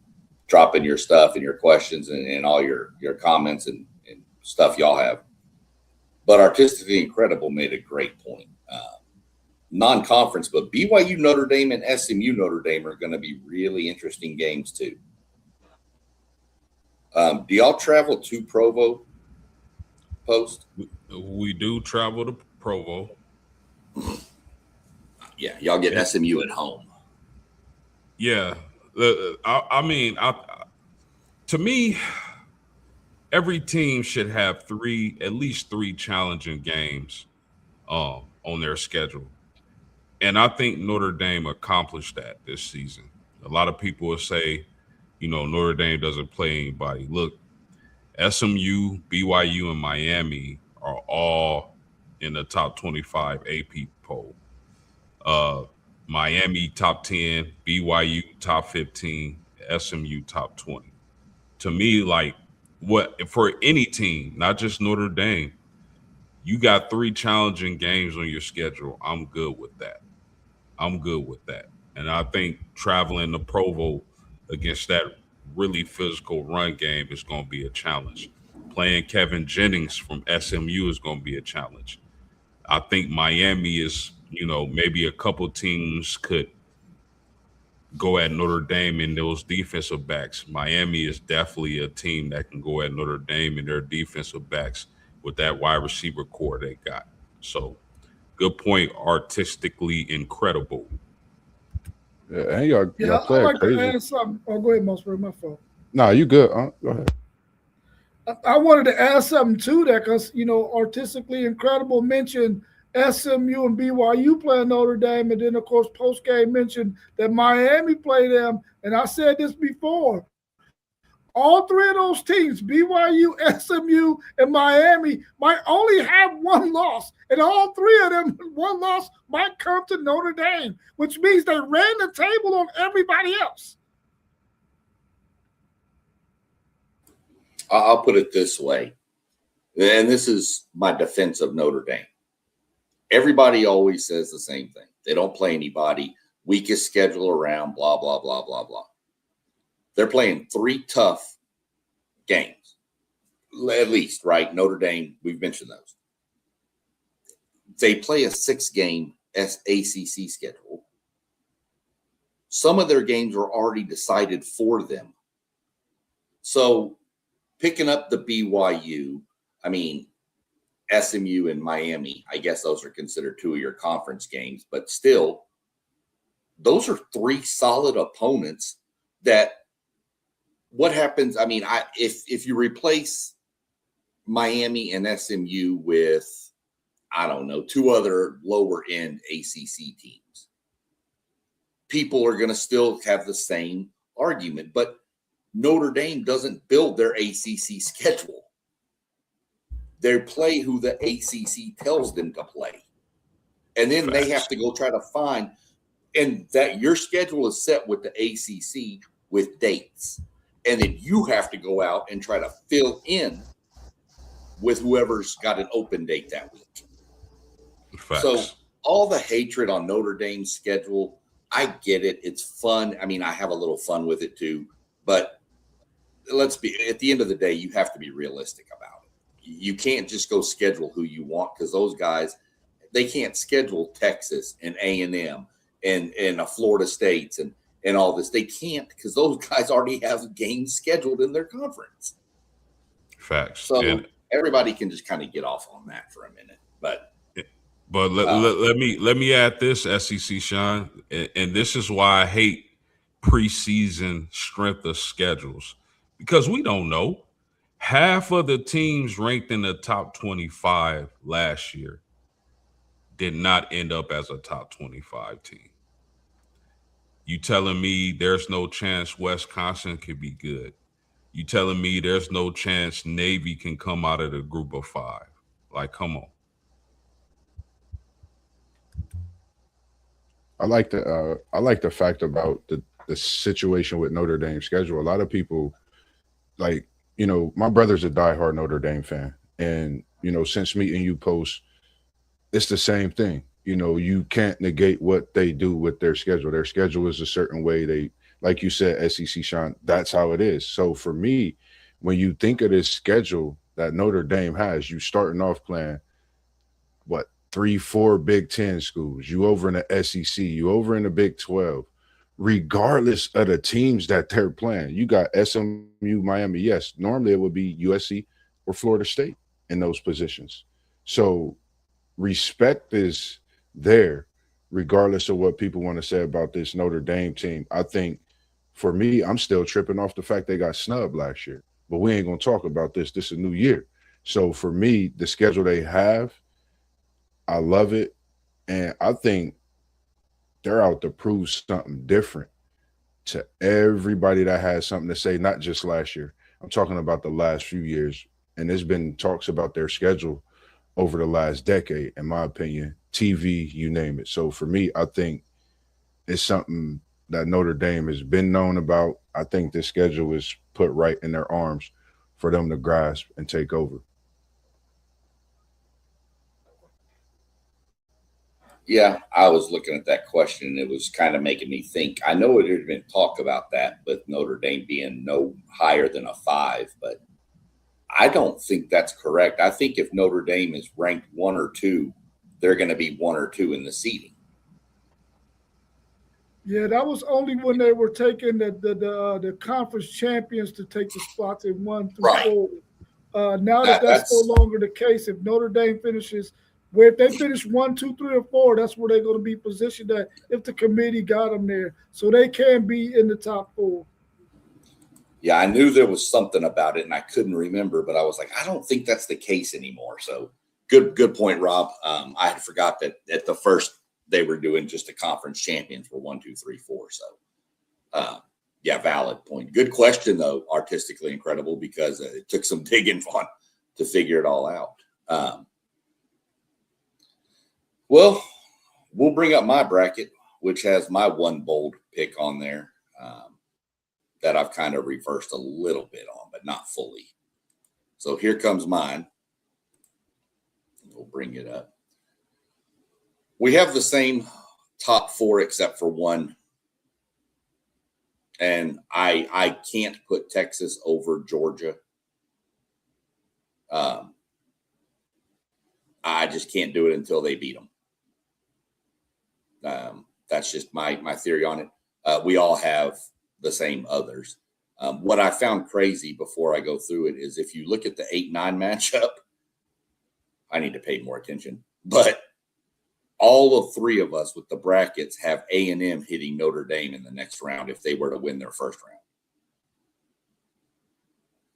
Dropping your stuff and your questions and all your comments and stuff y'all have. But artistically incredible made a great point. Non-conference, but BYU Notre Dame and SMU Notre Dame are going to be really interesting games too. Do y'all travel to Provo, Post? We do travel to Provo. Yeah, y'all get SMU at home. Yeah. To me, every team should have at least three challenging games on their schedule. And I think Notre Dame accomplished that this season. A lot of people will say, Notre Dame doesn't play anybody. Look, SMU, BYU, and Miami are all in the top 25 AP poll. Miami top 10, BYU top 15, SMU top 20. To me, like, what for any team, not just Notre Dame, you got three challenging games on your schedule. I'm good with that. And I think traveling to Provo against that really physical run game is going to be a challenge. Playing Kevin Jennings from SMU is going to be a challenge. I think Miami is, maybe a couple teams could go at Notre Dame in those defensive backs. Miami is definitely a team that can go at Notre Dame in their defensive backs with that wide receiver core they got. So, good point. Artistically incredible. Yeah, and y'all play I'd like crazy. to add something. Oh, go ahead, Mossberg. My fault. Nah, you good. Go ahead. I wanted to add something to that because, artistically incredible mentioned SMU and BYU playing Notre Dame. And then, of course, post-game mentioned that Miami play them. And I said this before. All three of those teams, BYU, SMU, and Miami, might only have one loss. And all three of them, one loss might come to Notre Dame, which means they ran the table on everybody else. I'll put it this way, and this is my defense of Notre Dame. Everybody always says the same thing. They don't play anybody, weakest schedule around, blah, blah, blah, blah, blah. They're playing three tough games, at least, right? Notre Dame, we've mentioned those. they play a 6-game ACC schedule. Some of their games are already decided for them. So picking up the BYU, I mean, SMU and Miami, I guess those are considered 2 of your conference games, but still, those are 3 solid opponents that what happens? I mean, if you replace Miami and SMU with, I don't know, 2 other lower end ACC teams, people are going to still have the same argument. But Notre Dame doesn't build their ACC schedule. They play who the ACC tells them to play. And then they have to go try to find, and that your schedule is set with the ACC with dates. And then you have to go out and try to fill in with whoever's got an open date that week. Facts. So all the hatred on Notre Dame's schedule, I get it. It's fun. I mean, I have a little fun with it too. But let's be, at the end of the day, you have to be realistic about it. You can't just go schedule who you want, because those guys, they can't schedule Texas and A&M and a Florida States and all this. They can't, because those guys already have games scheduled in their conference. Facts. So and everybody can just kind of get off on that for a minute. But let me add this, SEC Sean, and this is why I hate preseason strength of schedules, because we don't know. Half of the teams ranked in the top 25 last year did not end up as a top 25 team. You telling me there's no chance Wisconsin could be good? You telling me there's no chance Navy can come out of the group of 5? Like, come on. I like the fact about the situation with Notre Dame's schedule. A lot of people, like, you know, my brother's a diehard Notre Dame fan, and you know, since meeting you post, it's the same thing. You know, you can't negate what they do with their schedule. Their schedule is a certain way. They, like you said, SEC Sean, that's how it is. So for me, when you think of this schedule that Notre Dame has, you starting off playing what, 3-4 Big Ten schools, you over in the SEC, you over in the Big 12, regardless of the teams that they're playing. You got SMU, Miami. Yes, normally it would be USC or Florida State in those positions. So respect is there, regardless of what people want to say about this Notre Dame team. I think for me, I'm still tripping off the fact they got snubbed last year, but we ain't going to talk about this. This is a new year. So for me, the schedule they have, I love it. And I think they're out to prove something different to everybody that has something to say, not just last year. I'm talking about the last few years. And there's been talks about their schedule over the last decade, in my opinion, TV, you name it. So for me, I think it's something that Notre Dame has been known about. I think this schedule is put right in their arms for them to grasp and take over. yeah, I was looking at that question, and it was kind of making me think. I know it had been talk about that, but Notre Dame being no higher than a 5, but I don't think that's correct. I think if Notre Dame is ranked 1 or 2, they're going to be 1 or 2 in the seeding. Yeah, that was only when they were taking the conference champions to take the spots in 1 through Right. 4. Now that's no longer the case. If Notre Dame finishes, where if they finish 1, 2, 3, or 4, that's where they're going to be positioned at if the committee got them there, so they can be in the top 4. Yeah, I knew there was something about it, and I couldn't remember, but I was like, I don't think that's the case anymore. So good point, Rob. I had forgot that at the first they were doing just the conference champions for 1, 2, 3, 4. So, yeah, valid point. Good question, though. Artistically incredible, because it took some digging on to figure it all out. Well, we'll bring up my bracket, which has my one bold pick on there. That I've kind of reversed a little bit on, but not fully. So here comes mine. We'll bring it up. We have the same top 4 except for 1. And I can't put Texas over Georgia. I just can't do it until they beat them. That's just my theory on it. We all have the same others. What I found crazy before I go through it is if you look at the 8-9 matchup, I need to pay more attention. But all of three of us with the brackets have A&M hitting Notre Dame in the next round if they were to win their first round.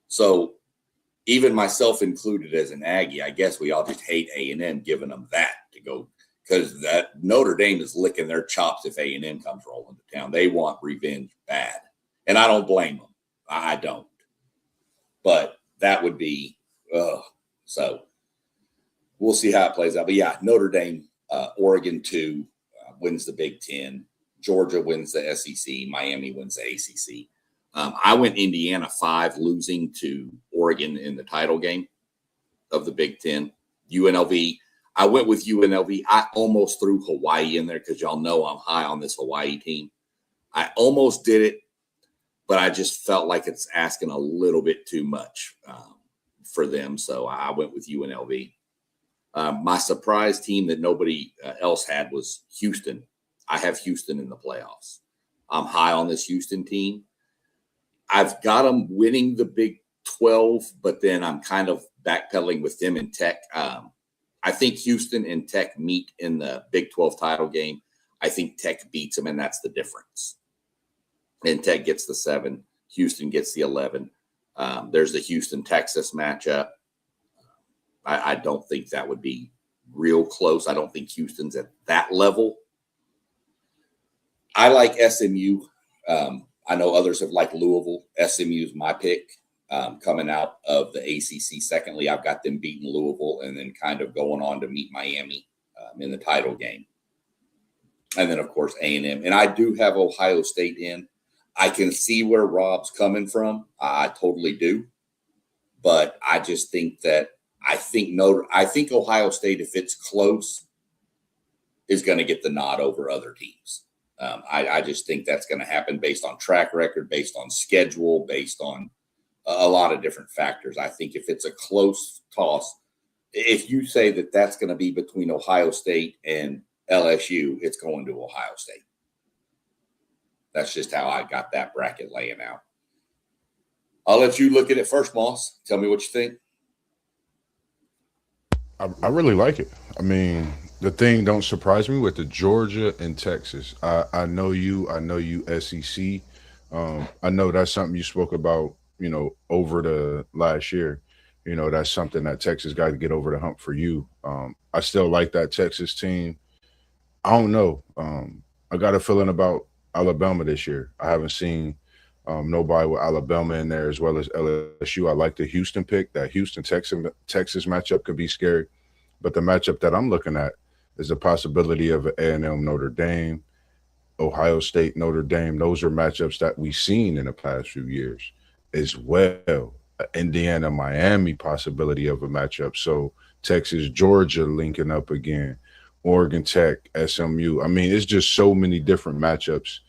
So even myself included as an Aggie, I guess we all just hate A&M giving them that to go, because that Notre Dame is licking their chops if A&M comes rolling to town. They want revenge bad. And I don't blame them. I don't. But that would be, so we'll see how it plays out. But yeah, Notre Dame, Oregon 2 wins the Big Ten. Georgia wins the SEC. Miami wins the ACC. I went Indiana 5, losing to Oregon in the title game of the Big Ten. UNLV, I went with UNLV. I almost threw Hawaii in there because y'all know I'm high on this Hawaii team. I almost did it, but I just felt like it's asking a little bit too much for them. So I went with UNLV. My surprise team that nobody else had was Houston. I have Houston in the playoffs. I'm high on this Houston team. I've got them winning the Big 12, but then I'm kind of backpedaling with them in Tech. I think Houston and Tech meet in the Big 12 title game. I think Tech beats them, and that's the difference. And Tech gets the 7. Houston gets the 11. There's the Houston-Texas matchup. I don't think that would be real close. I don't think Houston's at that level. I like SMU. I know others have liked Louisville. SMU is my pick coming out of the ACC. Secondly, I've got them beating Louisville and then kind of going on to meet Miami in the title game. And then, of course, A&M. And I do have Ohio State in. I can see where Rob's coming from. I totally do. But I just think that I think Ohio State, if it's close, is going to get the nod over other teams. I just think that's going to happen based on track record, based on schedule, based on a lot of different factors. I think if it's a close toss, if you say that that's going to be between Ohio State and LSU, it's going to Ohio State. That's just how I got that bracket laying out. I'll let you look at it first, Moss. Tell me what you think. I really like it. I mean, the thing don't surprise me with the Georgia and Texas. I know you SEC. I know that's something you spoke about, over the last year. That's something that Texas got to get over the hump for you. I still like that Texas team. I don't know. I got a feeling about Alabama this year. I haven't seen nobody with Alabama in there as well as LSU. I like the Houston pick. That Houston-Texas matchup could be scary. But the matchup that I'm looking at is the possibility of an A&M Notre Dame, Ohio State Notre Dame. Those are matchups that we've seen in the past few years as well. Indiana Miami possibility of a matchup. So Texas Georgia linking up again, Oregon Tech, SMU. I mean, it's just so many different matchups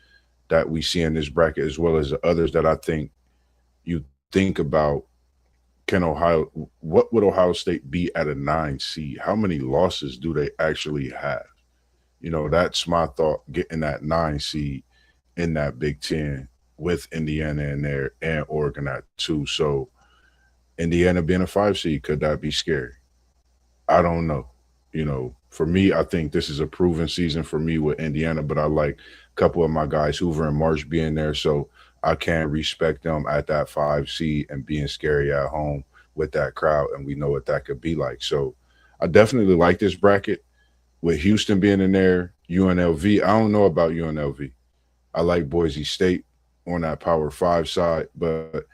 that we see in this bracket, as well as the others that I think you think about. What would Ohio State be at a 9 seed? How many losses do they actually have? That's my thought, getting that 9 seed in that Big Ten with Indiana in there and Oregon at 2. So Indiana being a 5 seed, could that be scary? I don't know. For me, I think this is a proven season for me with Indiana, but I like a couple of my guys, Hoover and Marsh, being there. So I can respect them at that 5 seed and being scary at home with that crowd. And we know what that could be like. So I definitely like this bracket with Houston being in there, UNLV. I don't know about UNLV. I like Boise State on that Power 5 side, but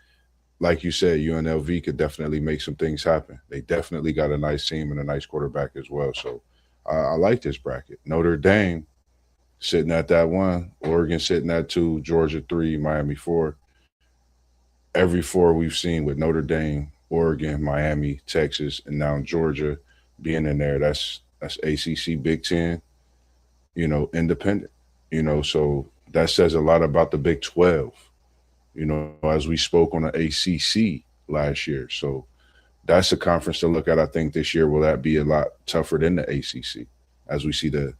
like you said, UNLV could definitely make some things happen. They definitely got a nice team and a nice quarterback as well. So I like this bracket. Notre Dame sitting at that 1, Oregon sitting at 2, Georgia 3, Miami 4. Every 4 we've seen with Notre Dame, Oregon, Miami, Texas, and now Georgia being in there. That's ACC Big Ten, independent. So that says a lot about the Big 12. As we spoke on the ACC last year. So that's a conference to look at. I think this year will that be a lot tougher than the ACC, as we see the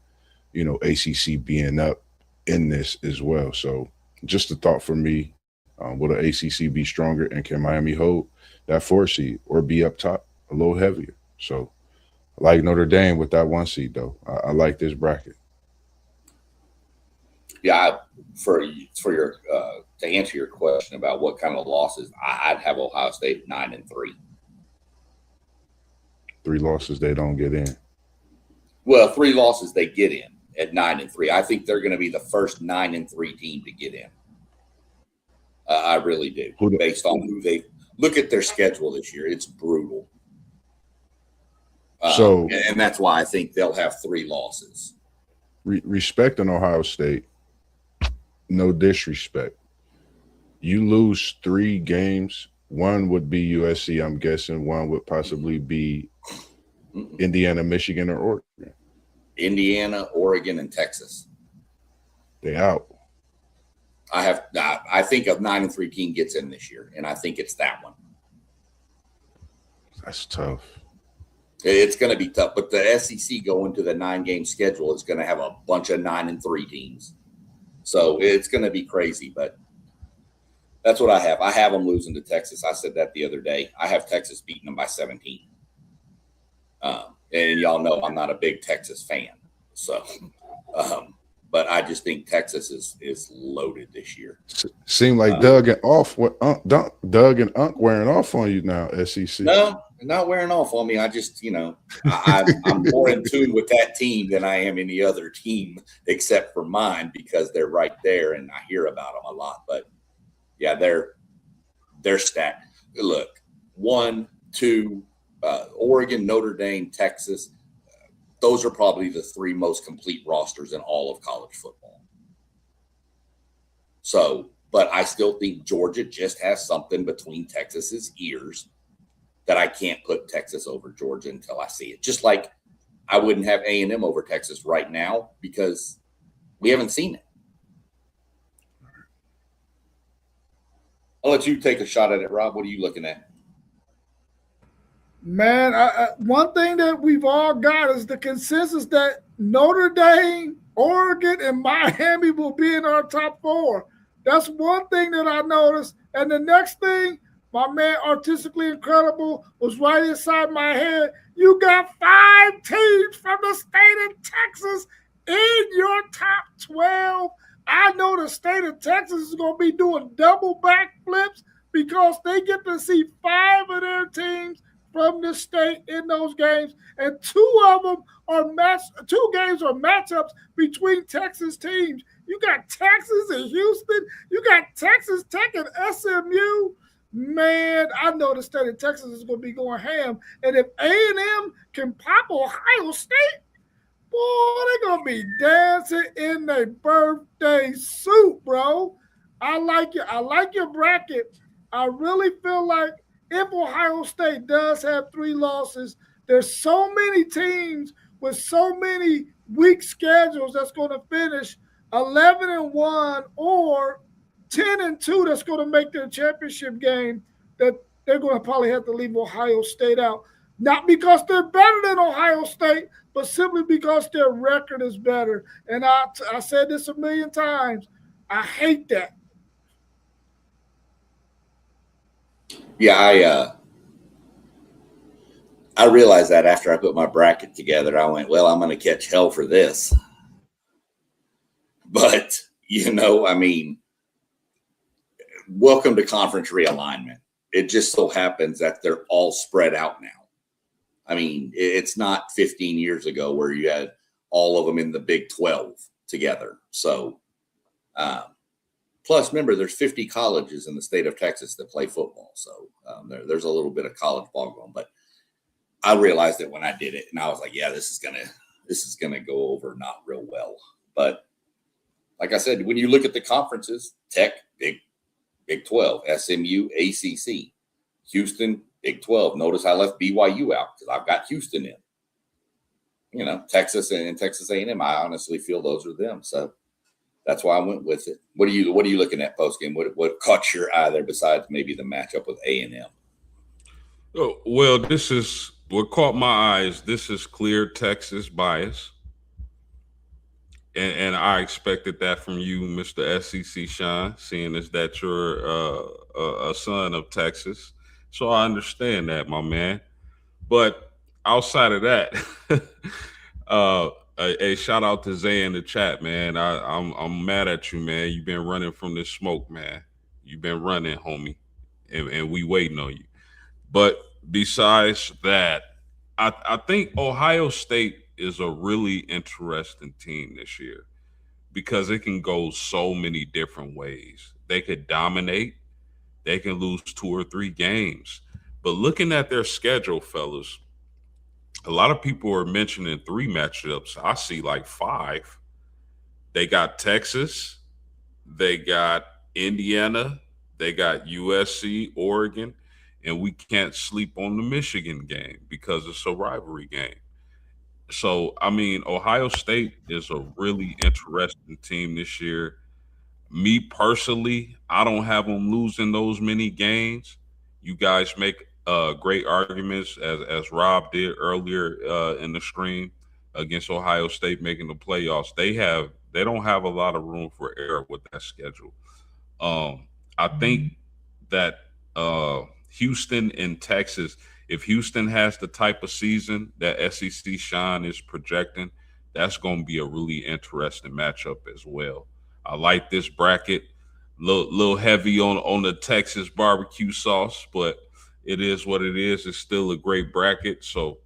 ACC being up in this as well. So just a thought for me: will the ACC be stronger, and can Miami hold that 4 seed or be up top a little heavier? So I like Notre Dame with that 1 seed though. I like this bracket. Yeah, for your to answer your question about what kind of losses, I'd have Ohio State 9-3. 3 losses, they don't get in. Well, 3 losses they get in at 9-3. I think they're going to be the first 9-3 team to get in. I really do, based on who they look at their schedule this year. It's brutal. And that's why I think they'll have 3 losses. Respecting Ohio State, no disrespect. You lose 3 games. 1 would be USC, I'm guessing. 1 would possibly be Indiana, Michigan, or Oregon. Indiana, Oregon, and Texas. They out. I think a 9-3 team gets in this year, and I think it's that one. That's tough. It's going to be tough, but the SEC going to the 9-game schedule is going to have a bunch of 9-3 teams. So it's going to be crazy, but that's what I have. I have them losing to Texas. I said that the other day. I have Texas beating them by 17. And y'all know I'm not a big Texas fan. So, but I just think Texas is loaded this year. Seem like Doug and Unc wearing off on you now, SEC. No, not wearing off on me. I just, I'm more in tune with that team than I am any other team except for mine because they're right there and I hear about them a lot. But yeah, they're stacked. Look, 1, 2, Oregon, Notre Dame, Texas. Those are probably the 3 most complete rosters in all of college football. So, but I still think Georgia just has something between Texas's ears that I can't put Texas over Georgia until I see it. Just like I wouldn't have A&M over Texas right now because we haven't seen it. I'll let you take a shot at it, Rob. What are you looking at? Man, one thing that we've all got is the consensus that Notre Dame, Oregon, and Miami will be in our top 4. That's one thing that I noticed. And the next thing, my man Artistically Incredible was right inside my head. You got 5 teams from the state of Texas in your top 12. I know the state of Texas is going to be doing double backflips because they get to see 5 of their teams from the state in those games, and 2 of them are 2 games are matchups between Texas teams. You got Texas and Houston. You got Texas Tech and SMU. Man, I know the state of Texas is going to be going ham. And if A&M can pop Ohio State, boy, they're going to be dancing in their birthday suit, bro. I like your bracket. I really feel like if Ohio State does have 3 losses, there's so many teams with so many weak schedules that's going to finish 11-1 or 10-2 that's going to make their championship game that they're going to probably have to leave Ohio State out. Not because they're better than Ohio State, but simply because their record is better. And I said this a million times. I hate that. Yeah, I realized that after I put my bracket together. I went, well, I'm going to catch hell for this. But, welcome to conference realignment. It just so happens that they're all spread out now. I mean, it's not 15 years ago where you had all of them in the Big 12 together. So, plus, remember, there's 50 colleges in the state of Texas that play football. So there's a little bit of college ball going. But I realized it when I did it, and I was like, yeah, this is gonna go over not real well. But like I said, when you look at the conferences, Tech, Big 12, SMU, ACC, Houston, Big 12. Notice I left BYU out because I've got Houston in. Texas and Texas A&M. I honestly feel those are them. So that's why I went with it. What are you looking at post game? What caught your eye there besides maybe the matchup with A&M? Oh, well, this is what caught my eyes. This is clear Texas bias. And I expected that from you, Mr. SEC Sean, seeing as that you're a son of Texas. So I understand that, my man. But outside of that, uh, a shout out to Zay in the chat, man. I'm mad at you, man. You've been running from this smoke, man. You've been running, homie, and we waiting on you. But besides that, I think Ohio State is a really interesting team this year because it can go so many different ways. They could dominate, they can lose 2 or 3 games. But looking at their schedule, fellas, a lot of people are mentioning 3 matchups. I see like 5. They got Texas, they got Indiana, they got USC, Oregon, and we can't sleep on the Michigan game because it's a rivalry game. So, I mean, Ohio State is a really interesting team this year. Me personally, I don't have them losing those many games. You guys make great arguments, as Rob did earlier in the stream against Ohio State making the playoffs. They don't have a lot of room for error with that schedule. I think that Houston and Texas, if Houston has the type of season that SEC Sean is projecting, that's going to be a really interesting matchup as well. I like this bracket. Little heavy on the Texas barbecue sauce, but it is what it is. It's still a great bracket. So,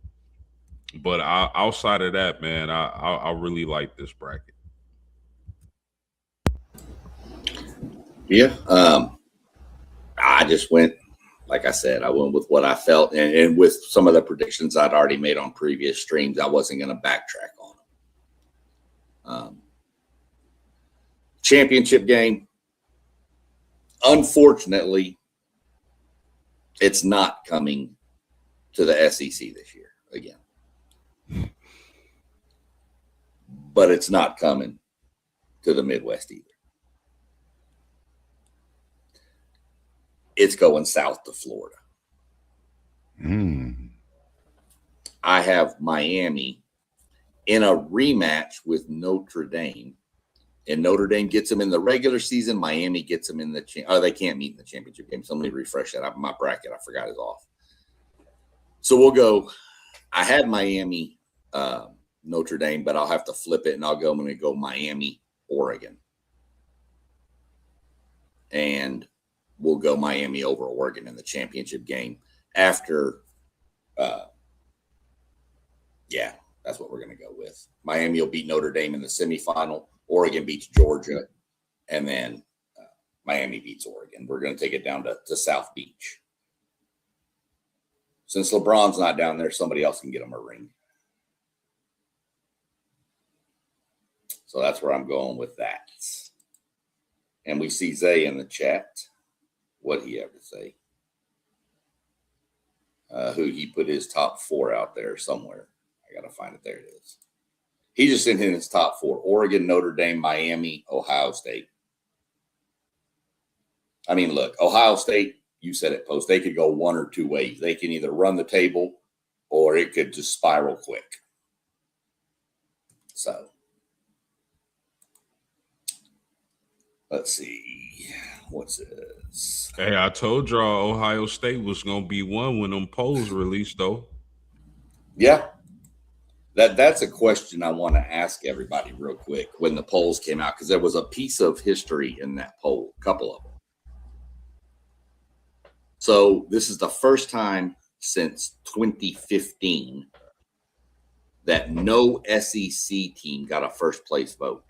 but outside of that, man, I really like this bracket. Yeah. I just went, like I said, I went with what I felt, and with some of the predictions I'd already made on previous streams, I wasn't going to backtrack on them. Championship game, unfortunately, it's not coming to the SEC this year again. But it's not coming to the Midwest either. It's going south to Florida. I have Miami in a rematch with Notre Dame. And Notre Dame gets them in the regular season. Miami gets them in the they can't meet in the championship game. Somebody refresh that. My bracket, I forgot, is off. So we'll go. I had Miami, Notre Dame, but I'll have to flip it, and I'm going to go Miami, Oregon. And we'll go Miami over Oregon in the championship game after. Yeah, that's what we're going to go with. Miami will beat Notre Dame in the semifinal. Oregon beats Georgia, and then Miami beats Oregon. We're going to take it down to South Beach. Since LeBron's not down there, somebody else can get him a ring. So that's where I'm going with that. And we see Zay in the chat. What he have to say? Who he put his top 4 out there somewhere. I got to find it. There it is. He just sent in his top 4: Oregon, Notre Dame, Miami, Ohio State. I mean, look, Ohio State, you said it, Post, they could go 1 or 2 ways. They can either run the table or it could just spiral quick. So, let's see. What's this? Hey, I told y'all Ohio State was going to be one when them polls released, though. Yeah. That's a question I want to ask everybody real quick when the polls came out, because there was a piece of history in that poll, a couple of them. So this is the first time since 2015 that no SEC team got a first place vote.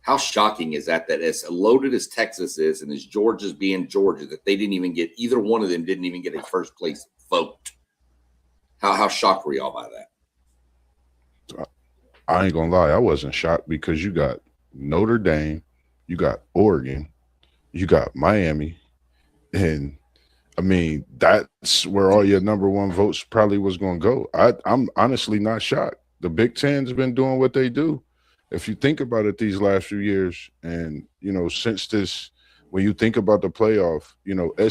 How shocking is that as loaded as Texas is and as Georgia's being Georgia, that they didn't even get, either one of them didn't even get a first place vote. How shocked were y'all by that? I ain't gonna lie, I wasn't shocked because you got Notre Dame, you got Oregon, you got Miami, and I mean that's where all your number 1 votes probably was gonna go. I'm honestly not shocked. The Big Ten's been doing what they do. If you think about it, these last few years, and you know, since this when you think about the playoff,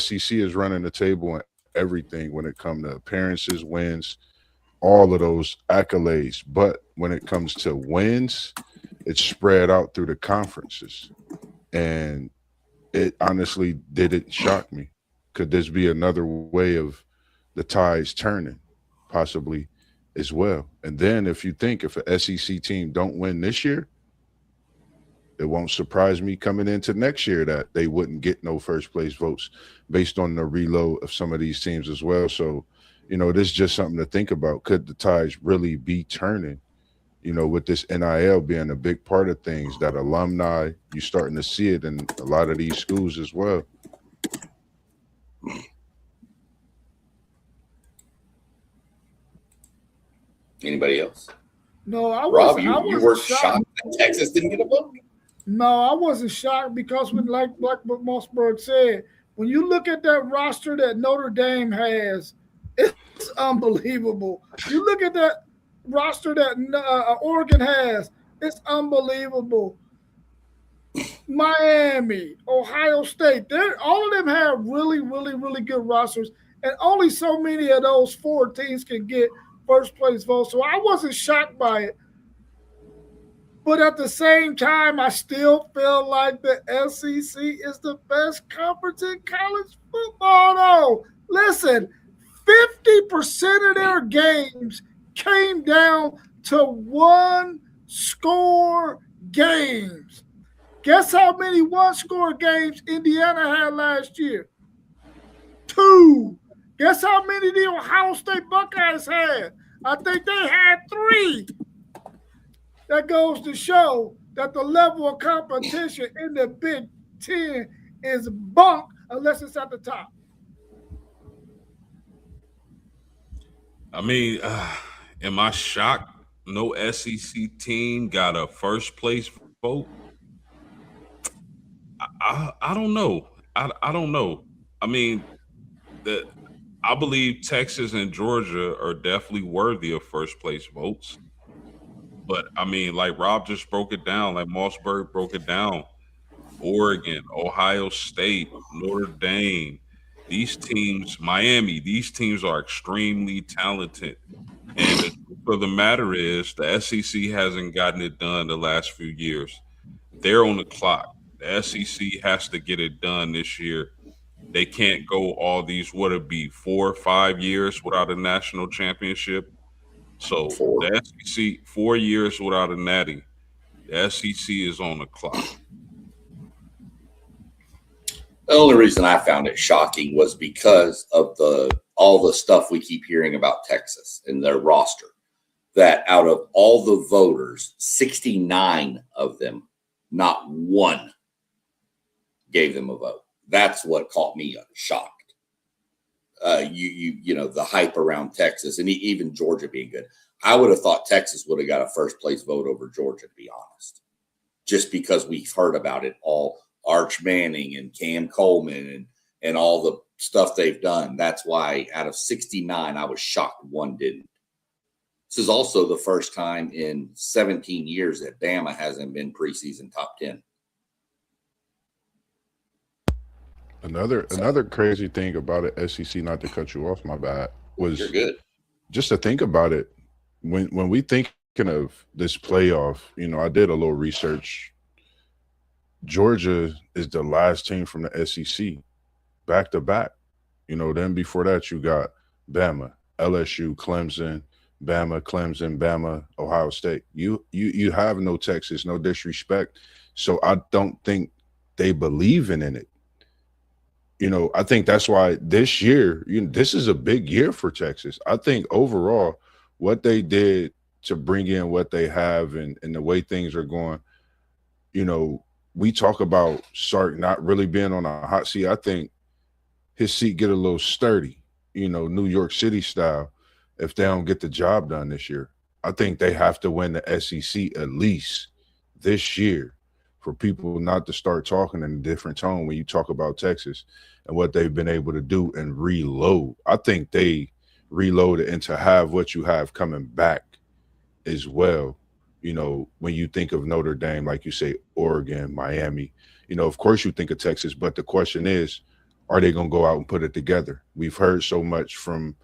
SEC is running the table and everything when it comes to appearances, wins, all of those accolades. But when it comes to wins, it's spread out through the conferences. And it honestly didn't shock me. Could this be another way of the tides turning, possibly as well? And then if an SEC team don't win this year, it won't surprise me coming into next year that they wouldn't get no first place votes based on the reload of some of these teams as well. So, this is just something to think about. Could the tides really be turning? With this NIL being a big part of things, that alumni, you're starting to see it in a lot of these schools as well. Anybody else? No, Rob, you were shocked that Texas didn't get a vote? No, I wasn't shocked because like what Mossberg said, when you look at that roster that Notre Dame has, it's unbelievable. You look at that roster that Oregon has, it's unbelievable. Miami, Ohio State, all of them have really, really, really good rosters, and only so many of those 4 teams can get first place votes. So I wasn't shocked by it. But at the same time, I still feel like the SEC is the best conference in college football. No, listen, 50% of their games came down to 1-score games. Guess how many 1-score games Indiana had last year? 2. Guess how many the Ohio State Buckeyes had? I think they had 3. That goes to show that the level of competition in the Big Ten is bunk unless it's at the top. I mean, am I shocked no SEC team got a first place vote? I don't know. I don't know. I mean, I believe Texas and Georgia are definitely worthy of first place votes. But I mean, like Rob just broke it down, like Mossberg broke it down. Oregon, Ohio State, Notre Dame, these teams, Miami, these teams are extremely talented. And the truth of the matter is, the SEC hasn't gotten it done the last few years. They're on the clock. The SEC has to get it done this year. They can't go all these, 4 or 5 years without a national championship. So the SEC, 4 years without a natty. The SEC is on the clock. The only reason I found it shocking was because of all the stuff we keep hearing about Texas and their roster. That out of all the voters, 69 of them, not one gave them a vote. That's what caught me shocked. The hype around Texas and even Georgia being good. I would have thought Texas would have got a first place vote over Georgia, to be honest, just because we've heard about it all. Arch Manning and Cam Coleman and all the stuff they've done. That's why out of 69, I was shocked one didn't. This is also the first time in 17 years that Bama hasn't been preseason top 10. Another crazy thing about it, SEC, not to cut you off, my bad, was You're good. Just to think about it. When we thinking of this playoff, I did a little research. Georgia is the last team from the SEC, back to back. Then before that you got Bama, LSU, Clemson, Bama, Ohio State. You have no Texas, no disrespect. So I don't think they believe in it. I think that's why this year, this is a big year for Texas. I think overall, what they did to bring in what they have and the way things are going, we talk about Sark not really being on a hot seat. I think his seat get a little sturdy, New York City style, if they don't get the job done this year. I think they have to win the SEC at least this year for people not to start talking in a different tone when you talk about Texas and what they've been able to do and reload. I think they reloaded and to have what you have coming back as well. When you think of Notre Dame, like you say, Oregon, Miami, of course you think of Texas, but the question is, are they going to go out and put it together? We've heard so much from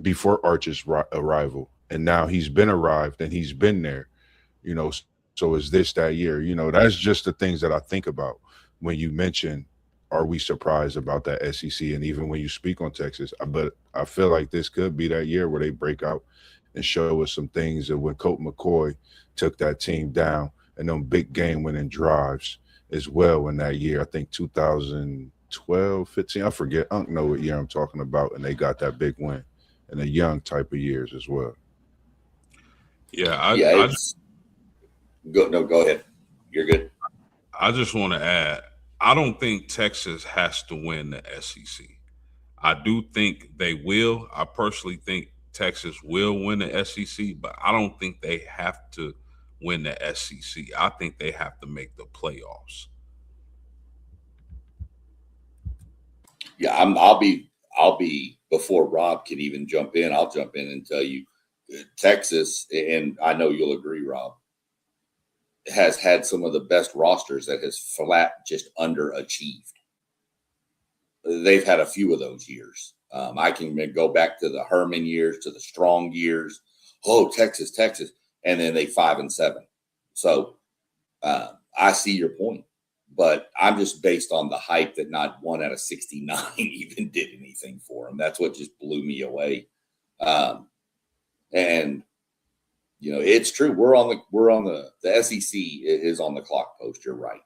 before Arch's arrival, and now he's been arrived and he's been there, you know. So is this that year? That's just the things that I think about when you mention, are we surprised about that SEC? And even when you speak on Texas, but I feel like this could be that year where they break out and show us some things that when Colt McCoy took that team down and them big game winning drives as well in that year. I think 2012, 15, I forget. I don't know what year I'm talking about. And they got that big win in the young type of years as well. Yeah, Go ahead. You're good. I just want to add, I don't think Texas has to win the SEC. I do think they will. I personally think Texas will win the SEC, but I don't think they have to win the SEC. I think they have to make the playoffs. Yeah, I'll be before Rob can even jump in. I'll jump in and tell you, Texas, and I know you'll agree, Rob, has had some of the best rosters that has flat just underachieved. They've had a few of those years. I can go back to the Herman years, to the Strong years. Oh, Texas, and then they 5-7. So I see your point, but I'm just based on the hype that not 1 out of 69 even did anything for them. That's what just blew me away. And it's true. We're on the SEC is on the clock post. You're right.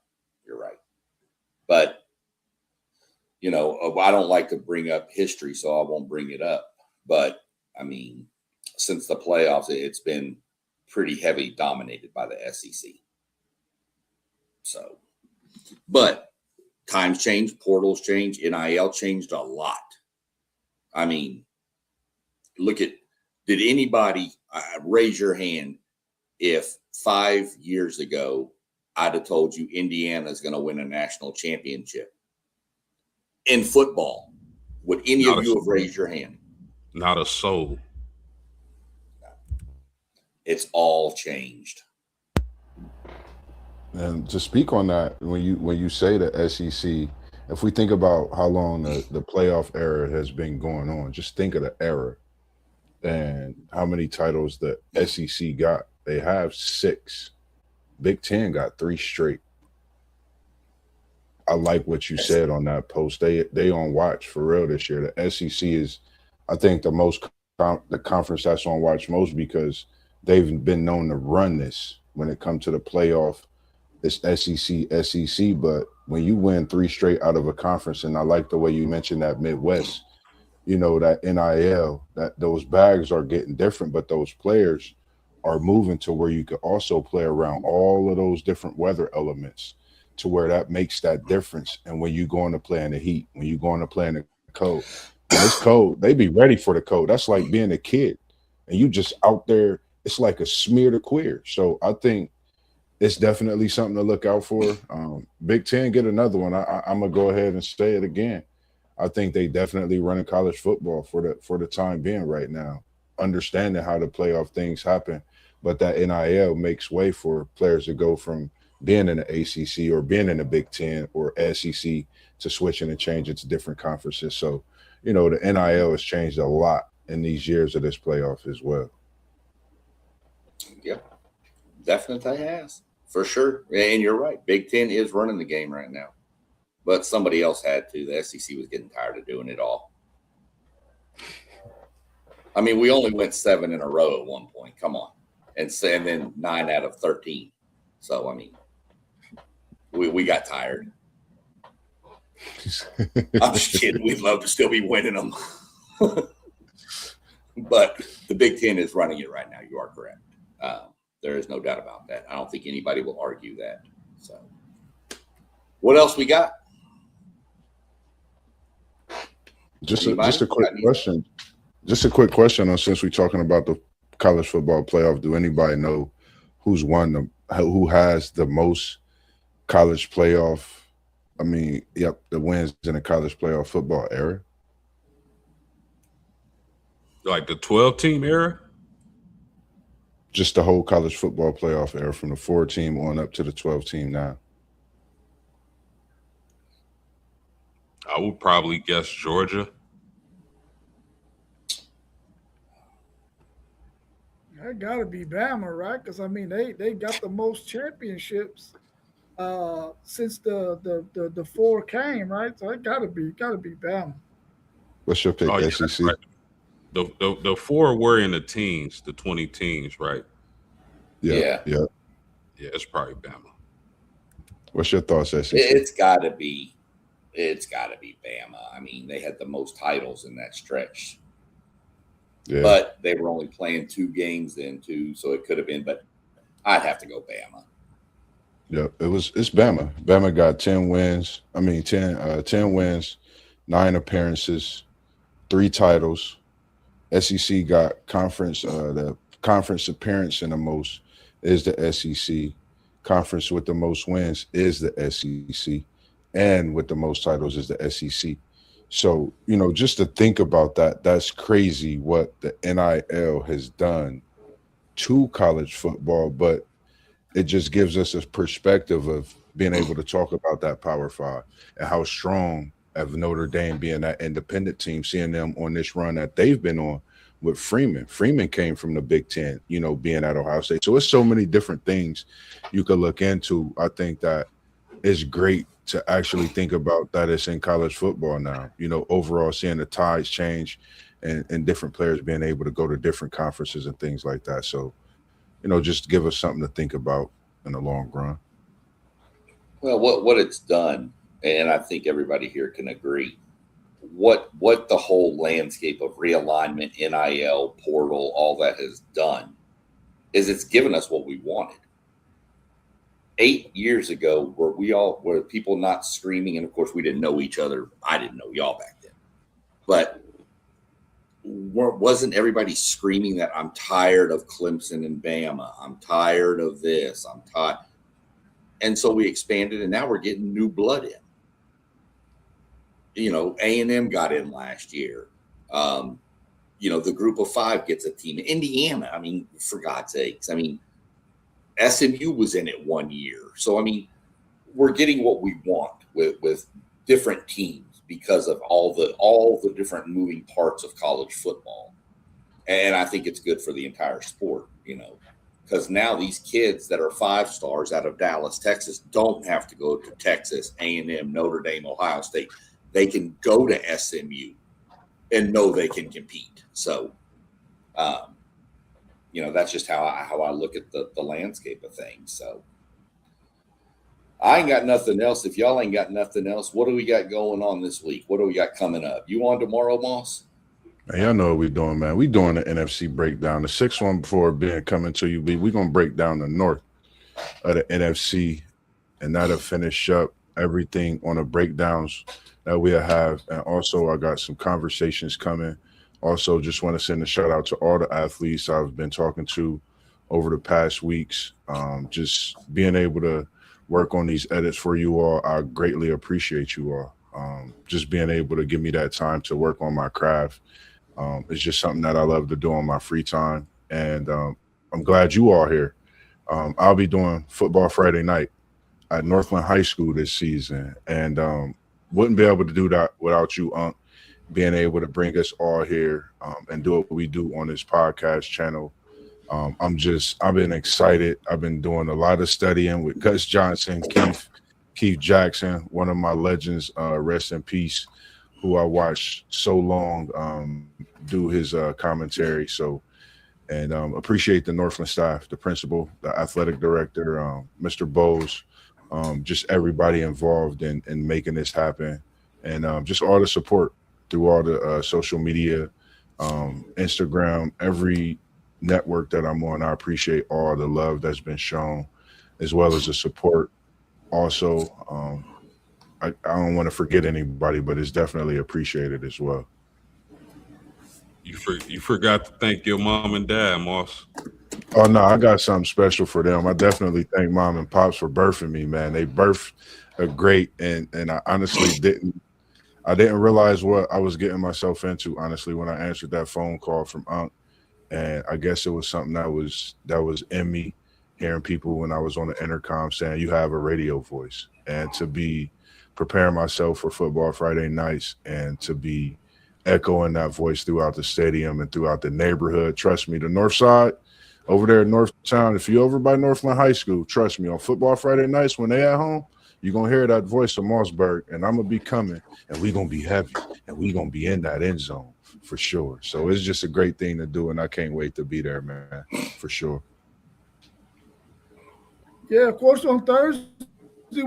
But I don't like to bring up history, so I won't bring it up. But I mean, since the playoffs, it's been pretty heavy dominated by the SEC. So, but times change, portals change, NIL changed a lot. I mean, did anybody raise your hand if 5 years ago I'd have told you Indiana's going to win a national championship in football? Would any of you have raised your hand? Not a soul. It's all changed. And to speak on that, when you say the SEC, if we think about how long the playoff era has been going on, just think of the era and how many titles the SEC got. They have 6. Big Ten got 3 straight. I like what you said on that post. They on watch for real this year. The SEC is, I think, the conference that's on watch most because they've been known to run this when it comes to the playoff. It's SEC. But when you win 3 straight out of a conference, and I like the way you mentioned that Midwest, that NIL, that those bags are getting different, but those players are moving to where you could also play around all of those different weather elements to where that makes that difference. And when you go on to play in the heat, when you go on to play in the cold, and it's cold, they be ready for the cold. That's like being a kid and you just out there. It's like a smear to queer. So I think it's definitely something to look out for. Big Ten, get another one. I'm gonna go ahead and say it again. I think they definitely running college football for the time being right now, understanding how the playoff things happen. But that NIL makes way for players to go from being in the ACC or being in the Big Ten or SEC to switching and changing to different conferences. So, the NIL has changed a lot in these years of this playoff as well. Yep, definitely has, for sure. And you're right. Big Ten is running the game right now. But somebody else had to. The SEC was getting tired of doing it all. I mean, we only went 7 in a row at one point. Come on. And then 9 out of 13. So, I mean, we got tired. I'm just kidding. We'd love to still be winning them. But the Big Ten is running it right now. You are correct. There is no doubt about that. I don't think anybody will argue that. So, what else we got? Just a quick question. Just a quick question on, since we're talking about the college football playoff, do anybody know who has the most college playoff? I mean, the wins in the college playoff football era. Like the 12-team era? Just the whole college football playoff era from the 4-team on up to the 12-team now. I would probably guess Georgia. That got to be Bama, right? Because I mean, they got the most championships since the four came, right? So it got to be Bama. What's your pick, Oh yeah, that's SEC? right. The four were in the teens, the 20 teens, right? Yeah, Yeah, yeah. Yeah, it's probably Bama. What's your thoughts, SEC? it's got to be. It's got to be Bama. I mean, they had the most titles in that stretch, Yeah, but they were only playing 2 games then too, so it could have been. But I'd have to go Bama. yeah. It's Bama. Bama got 10 wins. I mean 10 wins, 9 appearances, 3 titles. SEC got the conference appearance in the most is the SEC. Conference with the most wins is the SEC, and with the most titles is the SEC. So, just to think about that, that's crazy what the NIL has done to college football, but it just gives us a perspective of being able to talk about that Power Five and how strong of Notre Dame being that independent team, seeing them on this run that they've been on with Freeman. Freeman came from the Big Ten, being at Ohio State. So it's so many different things you could look into. I think that it's great to actually think about that it's in college football now. Overall seeing the tides change and different players being able to go to different conferences and things like that. So just give us something to think about in the long run. Well, what it's done, and I think everybody here can agree, what the whole landscape of realignment, NIL, portal, all that has done is it's given us what we wanted. 8 years ago, were people not screaming, and of course we didn't know each other. I didn't know y'all back then, but wasn't everybody screaming that I'm tired of Clemson and Bama? I'm tired of this. I'm tired. And so we expanded, and now we're getting new blood in. A&M got in last year. The group of 5 gets a team. Indiana, I mean, for God's sakes. I mean, SMU was in it 1 year. So, I mean, we're getting what we want with different teams because of all the different moving parts of college football. And I think it's good for the entire sport, because now these kids that are 5 stars out of Dallas, Texas, don't have to go to Texas, A&M, Notre Dame, Ohio State. They can go to SMU and know they can compete. So, that's just how I look at the landscape of things. So I ain't got nothing else. If y'all ain't got nothing else, what do we got going on this week? What do we got coming up? You on tomorrow, Moss? Man, y'all know what we're doing, man. We doing the NFC breakdown. The 6th one before being coming to you, we're going to break down the north of the NFC, and that'll finish up everything on the breakdowns that we'll have. And also, I got some conversations coming. Also, just want to send a shout out to all the athletes I've been talking to over the past weeks. Just being able to work on these edits for you all, I greatly appreciate you all. Just being able to give me that time to work on my craft. It's just something that I love to do on my free time. And I'm glad you are here. I'll be doing Football Friday night at Northland High School this season. And wouldn't be able to do that without you, Unc, being able to bring us all here and do what we do on this podcast channel. I've been excited. I've been doing a lot of studying with Gus Johnson, Keith Jackson, one of my legends, rest in peace, who I watched so long do his commentary. So, and appreciate the Northland staff, the principal, the athletic director, Mr. Bowes, just everybody involved in making this happen, and just all the support through all the social media, Instagram, every network that I'm on. I appreciate all the love that's been shown, as well as the support. Also, I don't want to forget anybody, but it's definitely appreciated as well. You forgot to thank your mom and dad, Moss. Oh no, I got something special for them. I definitely thank mom and pops for birthing me, man. They birthed a great, and I honestly didn't realize what I was getting myself into, honestly, when I answered that phone call from Unc. And I guess it was something that was in me, hearing people when I was on the intercom saying, you have a radio voice. And to be preparing myself for football Friday nights and to be echoing that voice throughout the stadium and throughout the neighborhood. Trust me, the North Side over there in Northtown, if you're over by Northland High School, trust me, on football Friday nights when they at home, you're going to hear that voice of Mossberg, and I'm going to be coming, and we're going to be heavy, and we're going to be in that end zone for sure. So it's just a great thing to do, and I can't wait to be there, man, for sure. Yeah, of course, on Thursday,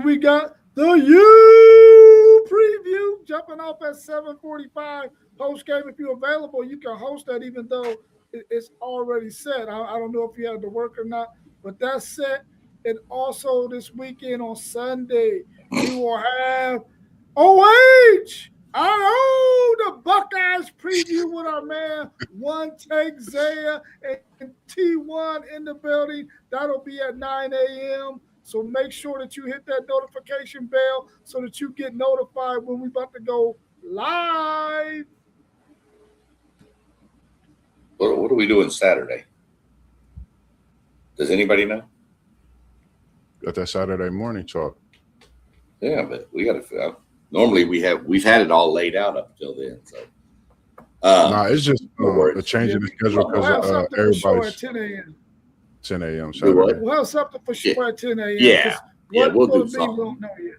we got the U preview jumping off at 7:45 post game. If you're available, you can host that, even though it's already set. I don't know if you had to work or not, but that's set. And also this weekend on Sunday, we will have OH, the Buckeyes preview with our man One Take Zaya and T1 in the building. That'll be at 9 a.m. So make sure that you hit that notification bell so that you get notified when we're about to go live. What are we doing Saturday? Does anybody know? Got that Saturday morning talk. Yeah, but we got to. Normally we've had it all laid out up until then. So nah, it's just a change in the schedule because we'll everybody's at 10 a.m. 10 a.m. Saturday. We'll have something for sure at 10 a.m. Yeah, we'll do something. We don't know yet.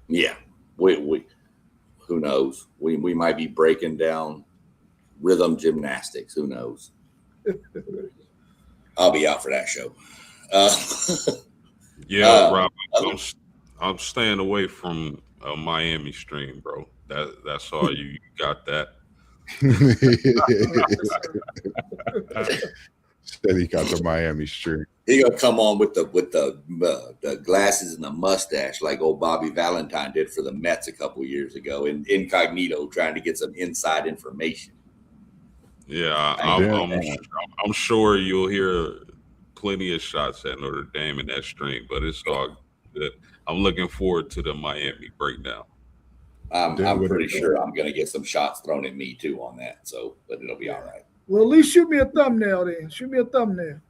Yeah, we who knows? We might be breaking down rhythm gymnastics. Who knows? I'll be out for that show. Rob, I'm staying away from a Miami stream, bro. That's all you got that. Said he got the Miami stream. He gonna come on with the glasses and the mustache like old Bobby Valentine did for the Mets a couple years ago, in incognito, trying to get some inside information. Yeah, I'm sure you'll hear plenty of shots at Notre Dame in that stream, but it's all good. I'm looking forward to the Miami breakdown. I'm pretty sure I'm going to get some shots thrown at me too on that. So, but it'll be all right. Well, at least shoot me a thumbnail then. Shoot me a thumbnail.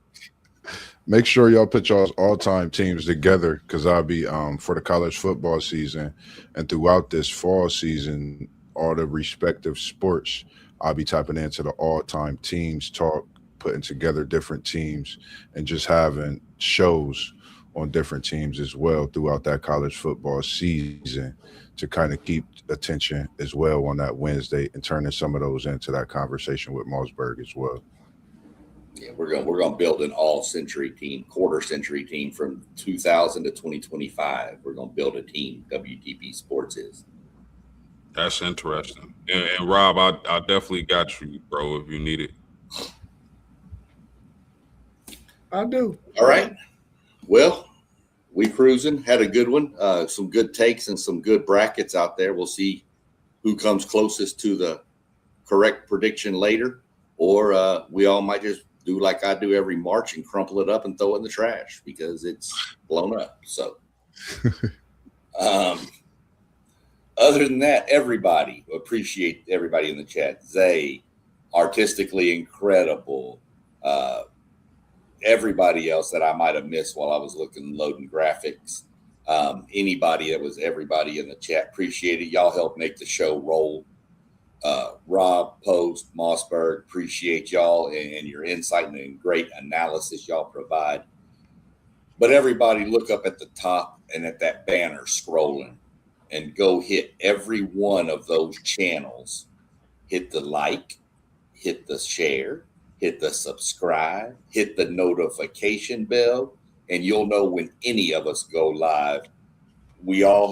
Make sure y'all put y'all's all-time teams together because I'll be for the college football season and throughout this fall season, all the respective sports, I'll be tapping into the all-time teams talk, putting together different teams, and just having shows on different teams as well throughout that college football season to kind of keep attention as well on that Wednesday and turning some of those into that conversation with Mossberg as well. Yeah, we're gonna build an all-century team, quarter-century team from 2000 to 2025. We're gonna build a team. WTP Sports is. That's interesting. And Rob, I definitely got you, bro, if you need it. I do. All right. Well, we cruising. Had a good one. Some good takes and some good brackets out there. We'll see who comes closest to the correct prediction later, or we all might just do like I do every March and crumple it up and throw it in the trash because it's blown up. So, other than that, everybody appreciate everybody in the chat. Zay, artistically incredible. Everybody else that I might have missed while I was loading graphics. Anybody that was everybody in the chat, appreciate it. Y'all help make the show roll. Rob, Post, Mossberg, appreciate y'all and your insight and great analysis y'all provide. But everybody look up at the top and at that banner scrolling and go hit every one of those channels. Hit the like, hit the share, hit the subscribe, hit the notification bell, and you'll know when any of us go live. We're all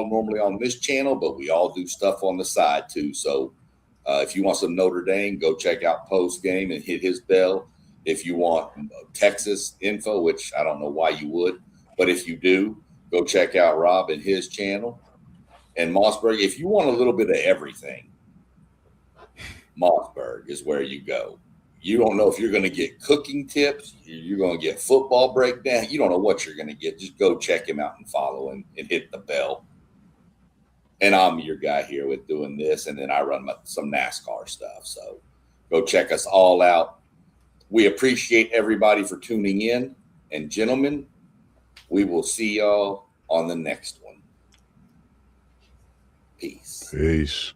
normally on this channel, but we all do stuff on the side too. So if you want some Notre Dame, go check out Post Game and hit his bell. If you want Texas info, which I don't know why you would, but if you do, go check out Rob and his channel. And Mossberg, if you want a little bit of everything, Mossberg is where you go. You don't know if you're going to get cooking tips. You're going to get football breakdown. You don't know what you're going to get. Just go check him out and follow him and hit the bell. And I'm your guy here with doing this. And then I run some NASCAR stuff. So go check us all out. We appreciate everybody for tuning in. And gentlemen, we will see y'all on the next one. Peace. Peace.